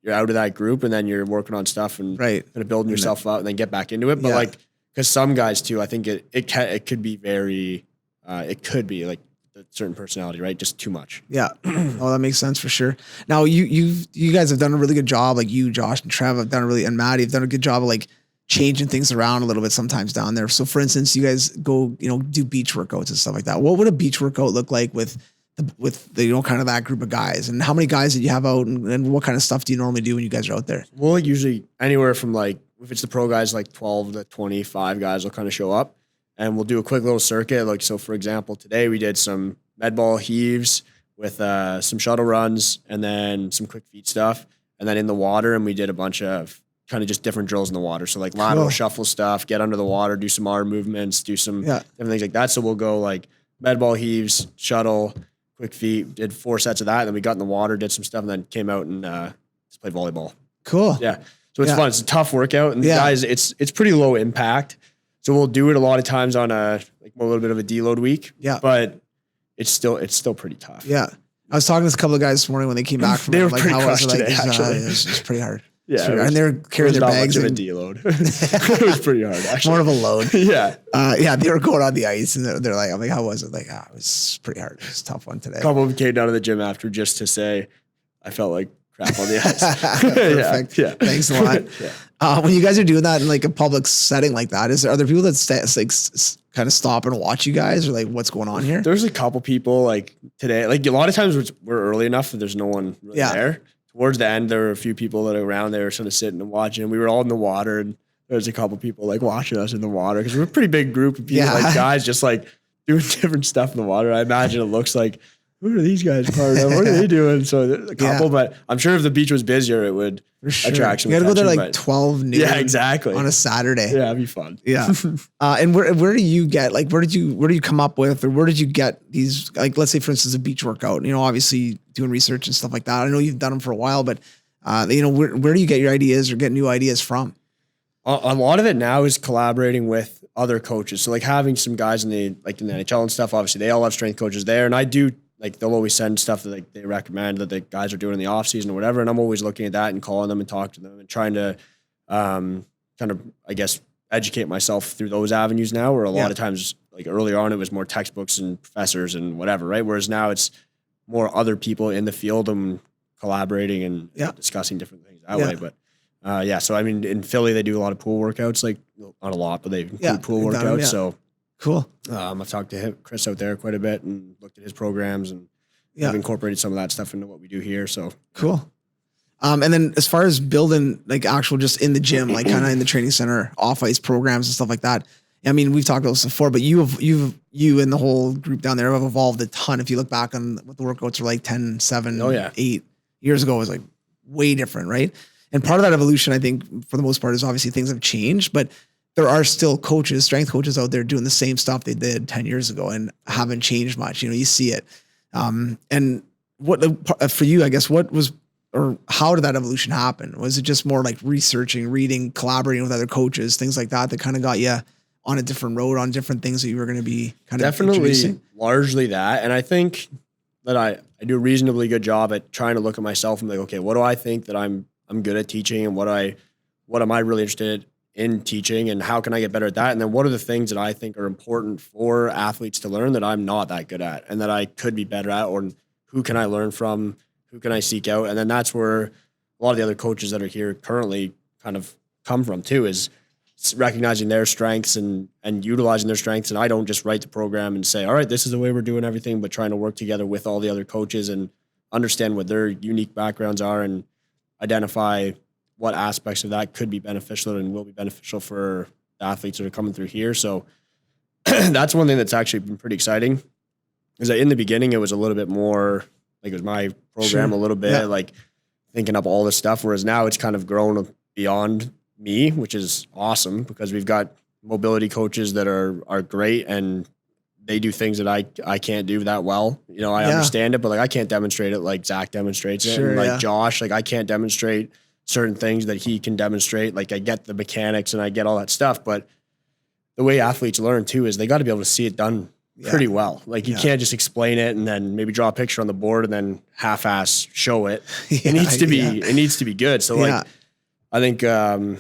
you're out of that group and then you're working on stuff and kind of building yourself up and then get back into it. But like, because some guys too, I think it could be very, it could be like a certain personality, right? Just too much. Yeah. Oh, that makes sense for sure. Now you guys have done a really good job. Like you, Josh and Trev have done and Maddie have done a good job of like changing things around a little bit sometimes down there. So for instance, you guys go, do beach workouts and stuff like that. What would a beach workout look like with the, kind of that group of guys, and how many guys did you have out and what kind of stuff do you normally do when you guys are out there? Well, usually anywhere from like, if it's the pro guys, like 12 to 25 guys will kind of show up and we'll do a quick little circuit. Like, so for example, today we did some med ball heaves with some shuttle runs and then some quick feet stuff. And then in the water, and we did a bunch of kind of just different drills in the water. So like lateral shuffle stuff, get under the water, do some arm movements, do some different things like that. So we'll go like med ball heaves, shuttle, quick feet, did 4 sets of that. And then we got in the water, did some stuff, and then came out and just played volleyball. Cool. Yeah. So it's fun. It's a tough workout, and the guys, it's pretty low impact. So we'll do it a lot of times on a little bit of a deload week. Yeah. But it's still pretty tough. Yeah. I was talking to a couple of guys this morning when they came back from they were like, pretty how crushed was it? today, actually. It was pretty hard. Yeah, and they're carrying their not bags. much of a And deload. It was pretty hard, actually. more of a load. Yeah. Yeah, they were going on the ice, and they're like, I'm like, how was it? Like, it was pretty hard. It was a tough one today. A couple of them came down to the gym after just to say, I felt like crap on the ice. Perfect. Yeah. Thanks a lot. Yeah. When you guys are doing that in like a public setting like that, are there people that kind of stop and watch you guys, or like what's going on here? There's a couple people like today, like a lot of times we're early enough that there's no one really there. Towards the end, there were a few people that are around there sort of sitting and watching. We were all in the water, and there's a couple people like watching us in the water because we're a pretty big group of people, like guys just like doing different stuff in the water. I imagine it looks like, who are these guys part of? What are they doing? So there's a couple, but I'm sure if the beach was busier, it would attract some. You got to go there attention, like 12 noon. Yeah, exactly. On a Saturday. Yeah, it'd be fun. Yeah. And where do you get, like, where do you come up with, or where did you get these, like, let's say for instance, a beach workout, obviously doing research and stuff like that. I know you've done them for a while, but where do you get your ideas or get new ideas from? A lot of it now is collaborating with other coaches. So like having some guys in the NHL and stuff, obviously they all have strength coaches there. And I do, like, they'll always send stuff that they recommend that the guys are doing in the off season or whatever. And I'm always looking at that and calling them and talking to them and trying to kind of, I guess, educate myself through those avenues now, where a lot of times, like earlier on, it was more textbooks and professors and whatever, right? Whereas now it's more other people in the field and collaborating and discussing different things that way. But so I mean, in Philly, they do a lot of pool workouts, like not a lot, but they include pool workouts. So cool. I've talked to Chris out there quite a bit and looked at his programs, and I've incorporated some of that stuff into what we do here. So cool. And then as far as building like actual just in the gym, like kind of in the training center, off ice programs and stuff like that. I mean, we've talked about this before, but you and the whole group down there have evolved a ton. If you look back on what the workouts were like 10, 7, 8 years ago, it was like way different, right? And part of that evolution, I think, for the most part, is obviously things have changed, but there are still coaches, strength coaches out there doing the same stuff they did 10 years ago and haven't changed much. You see it. And what for you, I guess, how did that evolution happen? Was it just more like researching, reading, collaborating with other coaches, things like that kind of got you on a different road, on different things that you were going to be kind of definitely largely that. And I think that I do a reasonably good job at trying to look at myself and be like, okay, what do I think that I'm good at teaching, and what am I really interested in teaching, and how can I get better at that? And then what are the things that I think are important for athletes to learn that I'm not that good at and that I could be better at, or who can I learn from, who can I seek out? And then that's where a lot of the other coaches that are here currently kind of come from too, is recognizing their strengths and utilizing their strengths. And I don't just write the program and say, all right, this is the way we're doing everything, but trying to work together with all the other coaches and understand what their unique backgrounds are and identify what aspects of that could be beneficial and will be beneficial for the athletes that are coming through here. So that's one thing that's actually been pretty exciting, is that in the beginning, it was a little bit more like it was my program a little bit, like thinking up all this stuff. Whereas now it's kind of grown beyond me, which is awesome, because we've got mobility coaches that are great, and they do things that I can't do that well. I understand it, but like I can't demonstrate it like Zach demonstrates it. And like Josh, like I can't demonstrate certain things that he can demonstrate. Like I get the mechanics and I get all that stuff, but the way athletes learn too is they got to be able to see it done pretty well. Like you can't just explain it and then maybe draw a picture on the board and then half-ass show it. It needs to be good. So like I think being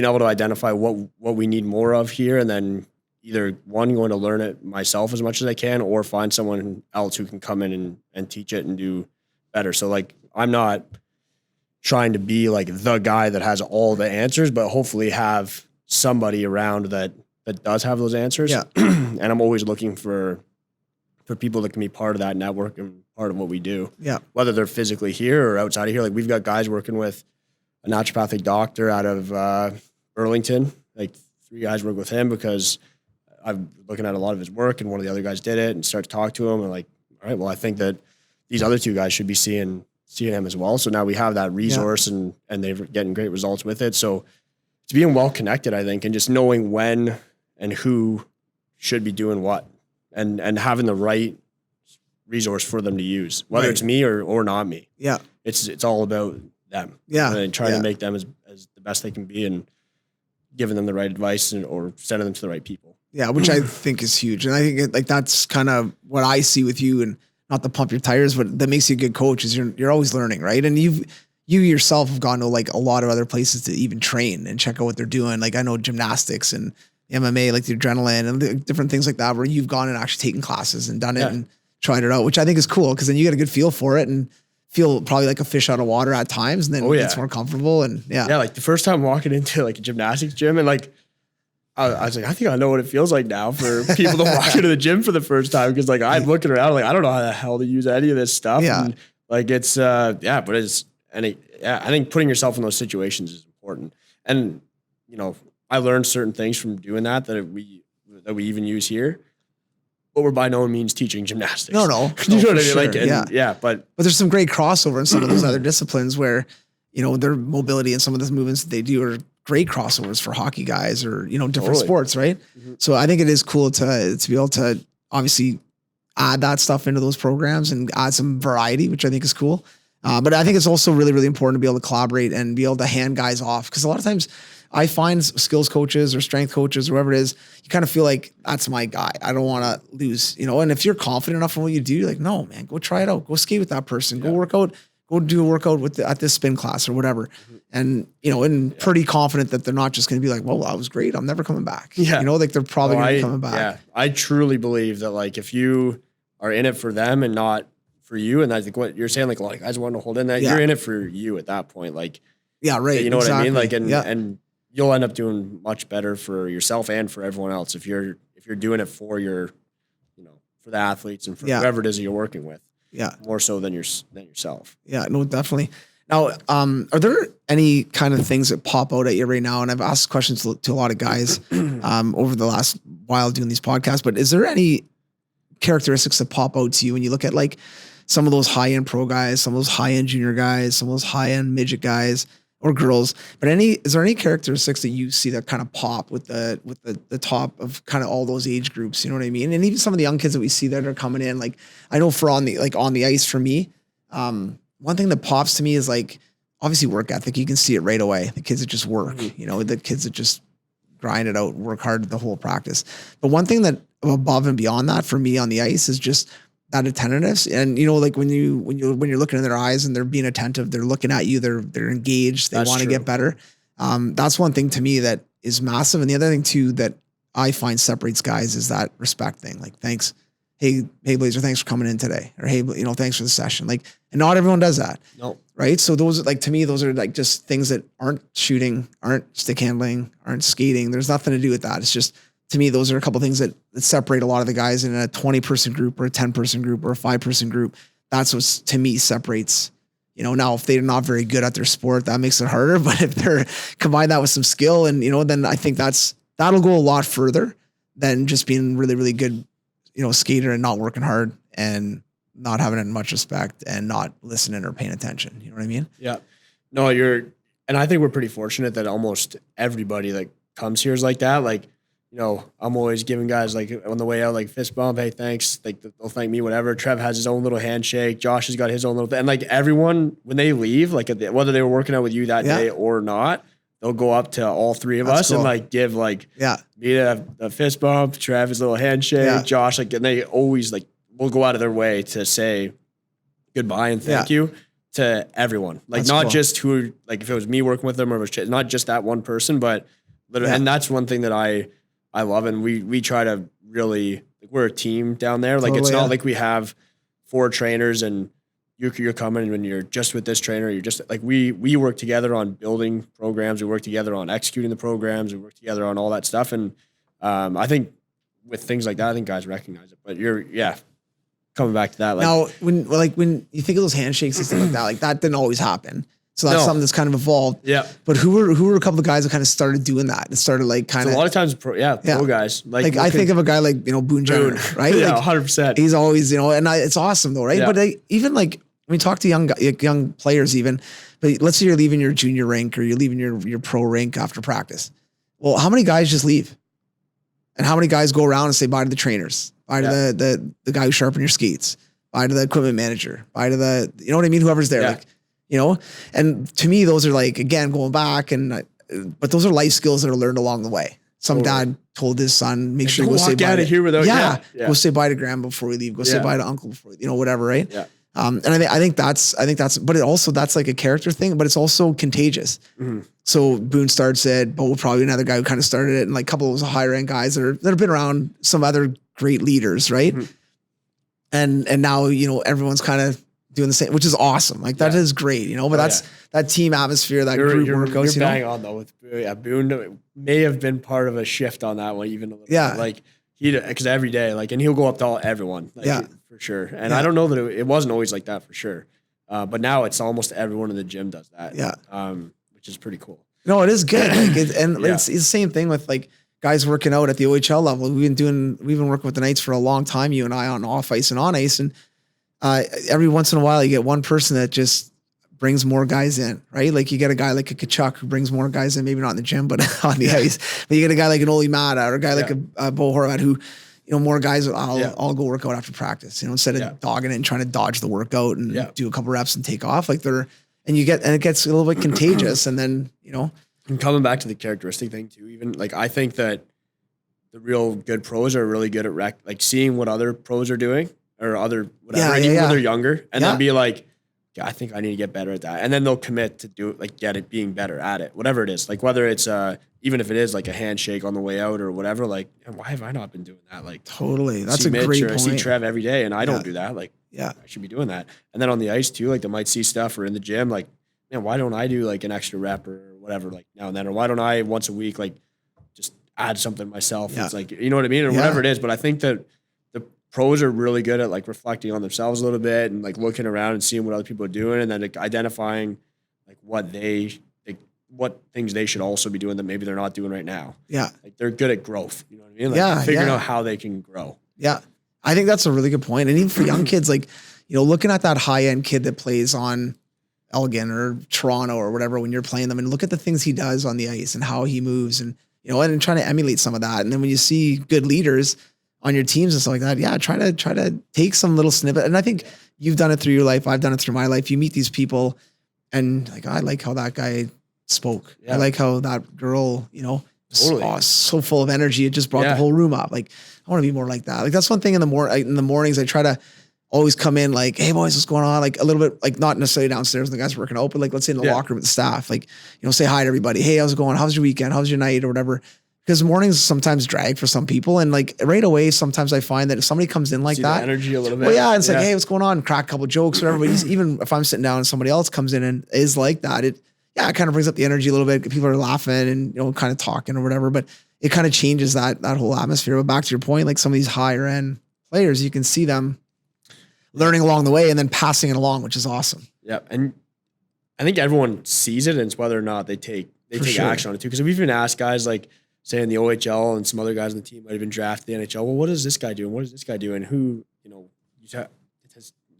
able to identify what we need more of here, and then either one, going to learn it myself as much as I can, or find someone else who can come in and teach it and do better. So like, I'm not trying to be like the guy that has all the answers, but hopefully have somebody around that does have those answers. Yeah. And I'm always looking for people that can be part of that network and part of what we do. Yeah. Whether they're physically here or outside of here. Like we've got guys working with a naturopathic doctor out of Burlington. Like 3 guys work with him because I'm looking at a lot of his work, and one of the other guys did it, and start to talk to him, and like, all right, well, I think that these other 2 guys should be seeing him as well. So now we have that resource, and they're getting great results with it. So it's being well connected, I think, and just knowing when and who should be doing what, and having the right resource for them to use, whether it's me or not me. Yeah. It's all about them. Yeah. And trying to make them as the best they can be, and giving them the right advice or sending them to the right people. Yeah, which I think is huge. And I think like that's kind of what I see with you, and not to pump your tires, but that makes you a good coach is you're always learning, right? And you yourself have gone to like a lot of other places to even train and check out what they're doing. Like I know gymnastics and MMA, like the adrenaline and the different things like that, where you've gone and actually taken classes and done it and tried it out, which I think is cool because then you get a good feel for it and feel probably like a fish out of water at times, and then it's more comfortable. And like the first time walking into like a gymnastics gym and like I was like, I think I know what it feels like now for people to walk into the gym for the first time because like I'm looking around like I don't know how the hell to use any of this stuff. Yeah, and, like it's but it's I think putting yourself in those situations is important. And you know, I learned certain things from doing that we even use here. But we're by no means teaching gymnastics. No. You know what I mean? Sure. Like, but there's some great crossover in some of those other disciplines where, you know, their mobility and some of the movements that they do are great crossovers for hockey guys or, you know, different sports, right? Mm-hmm. So I think it is cool to be able to obviously add that stuff into those programs and add some variety, which I think is cool. But I think it's also really, really important to be able to collaborate and be able to hand guys off. Because a lot of times I find skills coaches or strength coaches, or whoever it is, you kind of feel like that's my guy. I don't want to lose, you know, and if you're confident enough in what you do, you're like, no, man, go try it out. Go skate with that person. Go work out. Go do a workout at this spin class or whatever. Mm-hmm. And, you know, and pretty confident that they're not just going to be like, well, I was great. I'm never coming back. Yeah. You know, like they're probably going to be coming back. Yeah. I truly believe that like, if you are in it for them and not for you, and I think what you're saying, like a lot of guys want to hold in that, you're in it for you at that point. Like, yeah, right. You know what I mean? Like, and you'll end up doing much better for yourself and for everyone else if you're doing it for your, you know, for the athletes and for whoever it is that you're working with. Yeah, more so than yourself. Yeah, no, definitely. Now, are there any kind of things that pop out at you right now? And I've asked questions to a lot of guys over the last while doing these podcasts. But is there any characteristics that pop out to you when you look at like some of those high end pro guys, some of those high end junior guys, some of those high end midget guys or girls? But is there any characteristics that you see that kind of pop with the top of kind of all those age groups? You know what I mean? And even some of the young kids that we see that are coming in, like I know for on the ice for me, one thing that pops to me is like obviously work ethic. You can see it right away. The kids that just work, you know, the kids that just grind it out, work hard the whole practice. But one thing that above and beyond that for me on the ice is just that attentiveness. And you know, like when you're looking in their eyes and they're being attentive, they're looking at you, they're engaged, they want to get better. That's one thing to me that is massive. And the other thing too that I find separates guys is that respect thing. Like, thanks. Hey, Blazer, thanks for coming in today. Or hey, you know, thanks for the session. Like, and not everyone does that. No. Right. So those are like, to me, those are like just things that aren't shooting, aren't stick handling, aren't skating. There's nothing to do with that. It's just, to me, those are a couple of things that separate a lot of the guys in a 20-person group or a 10-person group or a 5-person group. That's what, to me, separates, you know. Now, if they're not very good at their sport, that makes it harder. But if they're combine that with some skill and, you know, then I think that'll go a lot further than just being really, really good, you know, skater and not working hard and not having much respect and not listening or paying attention. You know what I mean? Yeah. No, and I think we're pretty fortunate that almost everybody that comes here is like that. Like, you know, I'm always giving guys like on the way out, like fist bump, hey, thanks. Like they'll thank me, whatever. Trev has his own little handshake. Josh has got his own little thing. And like everyone, when they leave, like whether they were working out with you that day or not, they'll go up to all three of us and like give like me a fist bump, Trev his little handshake, Josh, like, and they always like will go out of their way to say goodbye and thank you to everyone. Like that's not just who, like if it was me working with them or it was not just that one person, but literally, and that's one thing that I love. And we try to really, like, we're a team down there. Like it's not like we have 4 trainers and you're coming when you're just with this trainer. You're just like, we work together on building programs. We work together on executing the programs. We work together on all that stuff. And I think with things like that, I think guys recognize it, but coming back to that. Like, now, when you think of those handshakes and stuff like that didn't always happen. So that's something that's kind of evolved. Yeah. But who were a couple of guys that kind of started doing that? It started like kind of a lot of times pro guys. Like I think of a guy like, you know, Boone Jenner, right? Yeah, like, 100%. He's always, you know, and it's awesome though, right? Yeah. But even like when we talk to young players even, but let's say you're leaving your junior rink or you're leaving your pro rink after practice. Well, how many guys just leave? And how many guys go around and say bye to the trainers, bye to the guy who sharpened your skates, bye to the equipment manager, bye to the, you know what I mean? Whoever's there. Yeah. Like, you know, and to me, those are like, again, going back but those are life skills that are learned along the way. some dad told his son, make sure you Don't go say walk bye out of here without go say bye to grandma before we leave. Go say bye to uncle before, whatever, right? Yeah. And I think that's, but it also, that's like a character thing, but it's also contagious. Mm-hmm. So Boone starts it, but we'll probably another guy who kind of started it, and like a couple of those higher end guys that have been around, some other great leaders, right? Mm-hmm. And now, everyone's kind of doing the same, which is awesome. Like that is great, but that's that team atmosphere, that group workouts. You're bang on though with Boone. May have been part of a shift on that one, even a little bit. Like because every day, and he'll go up to everyone, for sure. And I don't know that it wasn't always like that for sure, but now it's almost everyone in the gym does that. Which is pretty cool. No, it is good. It's the same thing with like guys working out at the OHL level. We've been working with the Knights for a long time, you and I, on off ice and on ice, and every once in a while you get one person that just brings more guys in, right? Like you get a guy like a Kachuk who brings more guys in, maybe not in the gym, but on the ice. But you get a guy like an Oli Mata or a guy like a Bo Horvat who, more guys, I'll go work out after practice, instead of dogging it and trying to dodge the workout and do a couple reps and take off. Like and it gets a little bit contagious. And then, And coming back to the characteristic thing too, even like I think that the real good pros are really good at seeing what other pros are doing or other whatever, even when they're younger, and then be like, I think I need to get better at that. And then they'll commit to do it, being better at it, whatever it is. Like whether it's even if it is like a handshake on the way out or whatever, like why have I not been doing that? Like totally. That's a Mitch great point. I see Trev every day and I don't do that. Like I should be doing that. And then on the ice too, like they might see stuff or in the gym, like, man, why don't I do like an extra rep or whatever, like now and then, or why don't I once a week, like just add something myself? It's like, you know what I mean? Or whatever it is. But I think that pros are really good at like reflecting on themselves a little bit and like looking around and seeing what other people are doing and then like identifying like what things they should also be doing that maybe they're not doing right now. Yeah. Like they're good at growth. You know what I mean? Like figuring out how they can grow. Yeah. I think that's a really good point. And even for young kids, like, looking at that high end kid that plays on Elgin or Toronto or whatever, when you're playing them and look at the things he does on the ice and how he moves and, and trying to emulate some of that. And then when you see good leaders on your teams and stuff like that, try to take some little snippet. And I think you've done it through your life. I've done it through my life. You meet these people and like, I like how that guy spoke. I like how that girl, so full of energy. It just brought the whole room up. Like, I want to be more like that. Like that's one thing in the mornings, I try to always come in like, hey boys, what's going on? Like a little bit, like not necessarily downstairs when the guys are working out, but like, let's say in the locker room with the staff, like, say hi to everybody. Hey, how's it going? How's your weekend? How's your night or whatever? Because mornings sometimes drag for some people. And like right away, sometimes I find that if somebody comes in like that, energy a little bit. Well, it's like, hey, what's going on? Crack a couple jokes, whatever. But even if I'm sitting down and somebody else comes in and is like that, it kind of brings up the energy a little bit. People are laughing and, kind of talking or whatever, but it kind of changes that whole atmosphere. But back to your point, like some of these higher end players, you can see them learning along the way and then passing it along, which is awesome. Yeah. And I think everyone sees it and it's whether or not they take action on it too. Because we've even asked guys like, say in the OHL and some other guys on the team might have been drafted in the NHL. Well, what is this guy doing? What is this guy doing? Who,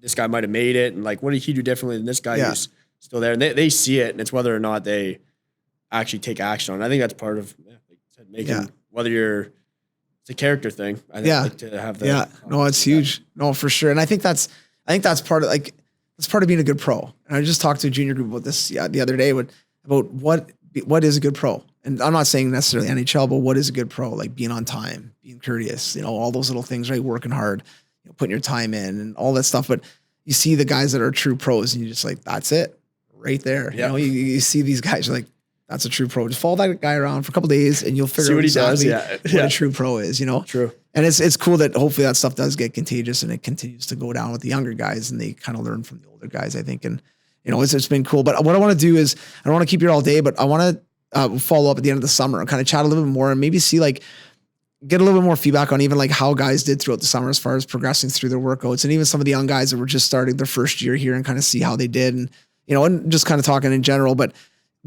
this guy might have made it. And like, what did he do differently than this guy who's still there? And they see it and it's whether or not they actually take action on it. I think that's part of like you said, making, whether it's a character thing. I think like to have that. No, it's huge. No, for sure. And I think that's part of that's part of being a good pro. And I just talked to a junior group about this the other day about what is a good pro. And I'm not saying necessarily NHL, but what is a good pro? Like being on time, being courteous, all those little things, right? Working hard, putting your time in and all that stuff. But you see the guys that are true pros and you're just like, that's it right there. Yeah. You see these guys, you're like, that's a true pro. Just follow that guy around for a couple of days and you'll figure out exactly what a true pro is, True. And it's cool that hopefully that stuff does get contagious and it continues to go down with the younger guys and they kind of learn from the older guys, I think. And, it's been cool. But what I want to do is I don't want to keep you all day, but I want to follow up at the end of the summer and kind of chat a little bit more and maybe see get a little bit more feedback on even like how guys did throughout the summer as far as progressing through their workouts and even some of the young guys that were just starting their first year here and kind of see how they did and, and just kind of talking in general. But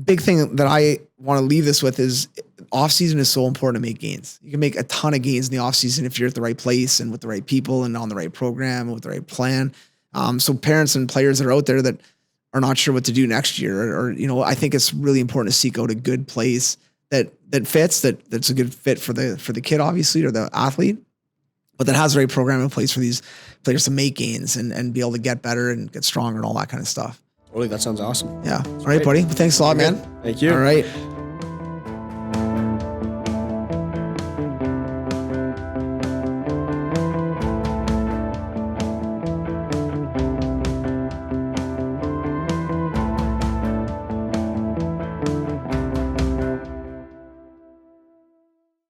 big thing that I want to leave this with is off season is so important to make gains. You can make a ton of gains in the off season if you're at the right place and with the right people and on the right program and with the right plan. So parents and players that are out there that are not sure what to do next year, or I think it's really important to seek out a good place that fits, that's a good fit for the kid, obviously, or the athlete, but that has the right program in place for these players to make gains and be able to get better and get stronger and all that kind of stuff. Totally, that sounds awesome. Yeah. All right, buddy. Well, thanks a lot, man. Thank you. All right.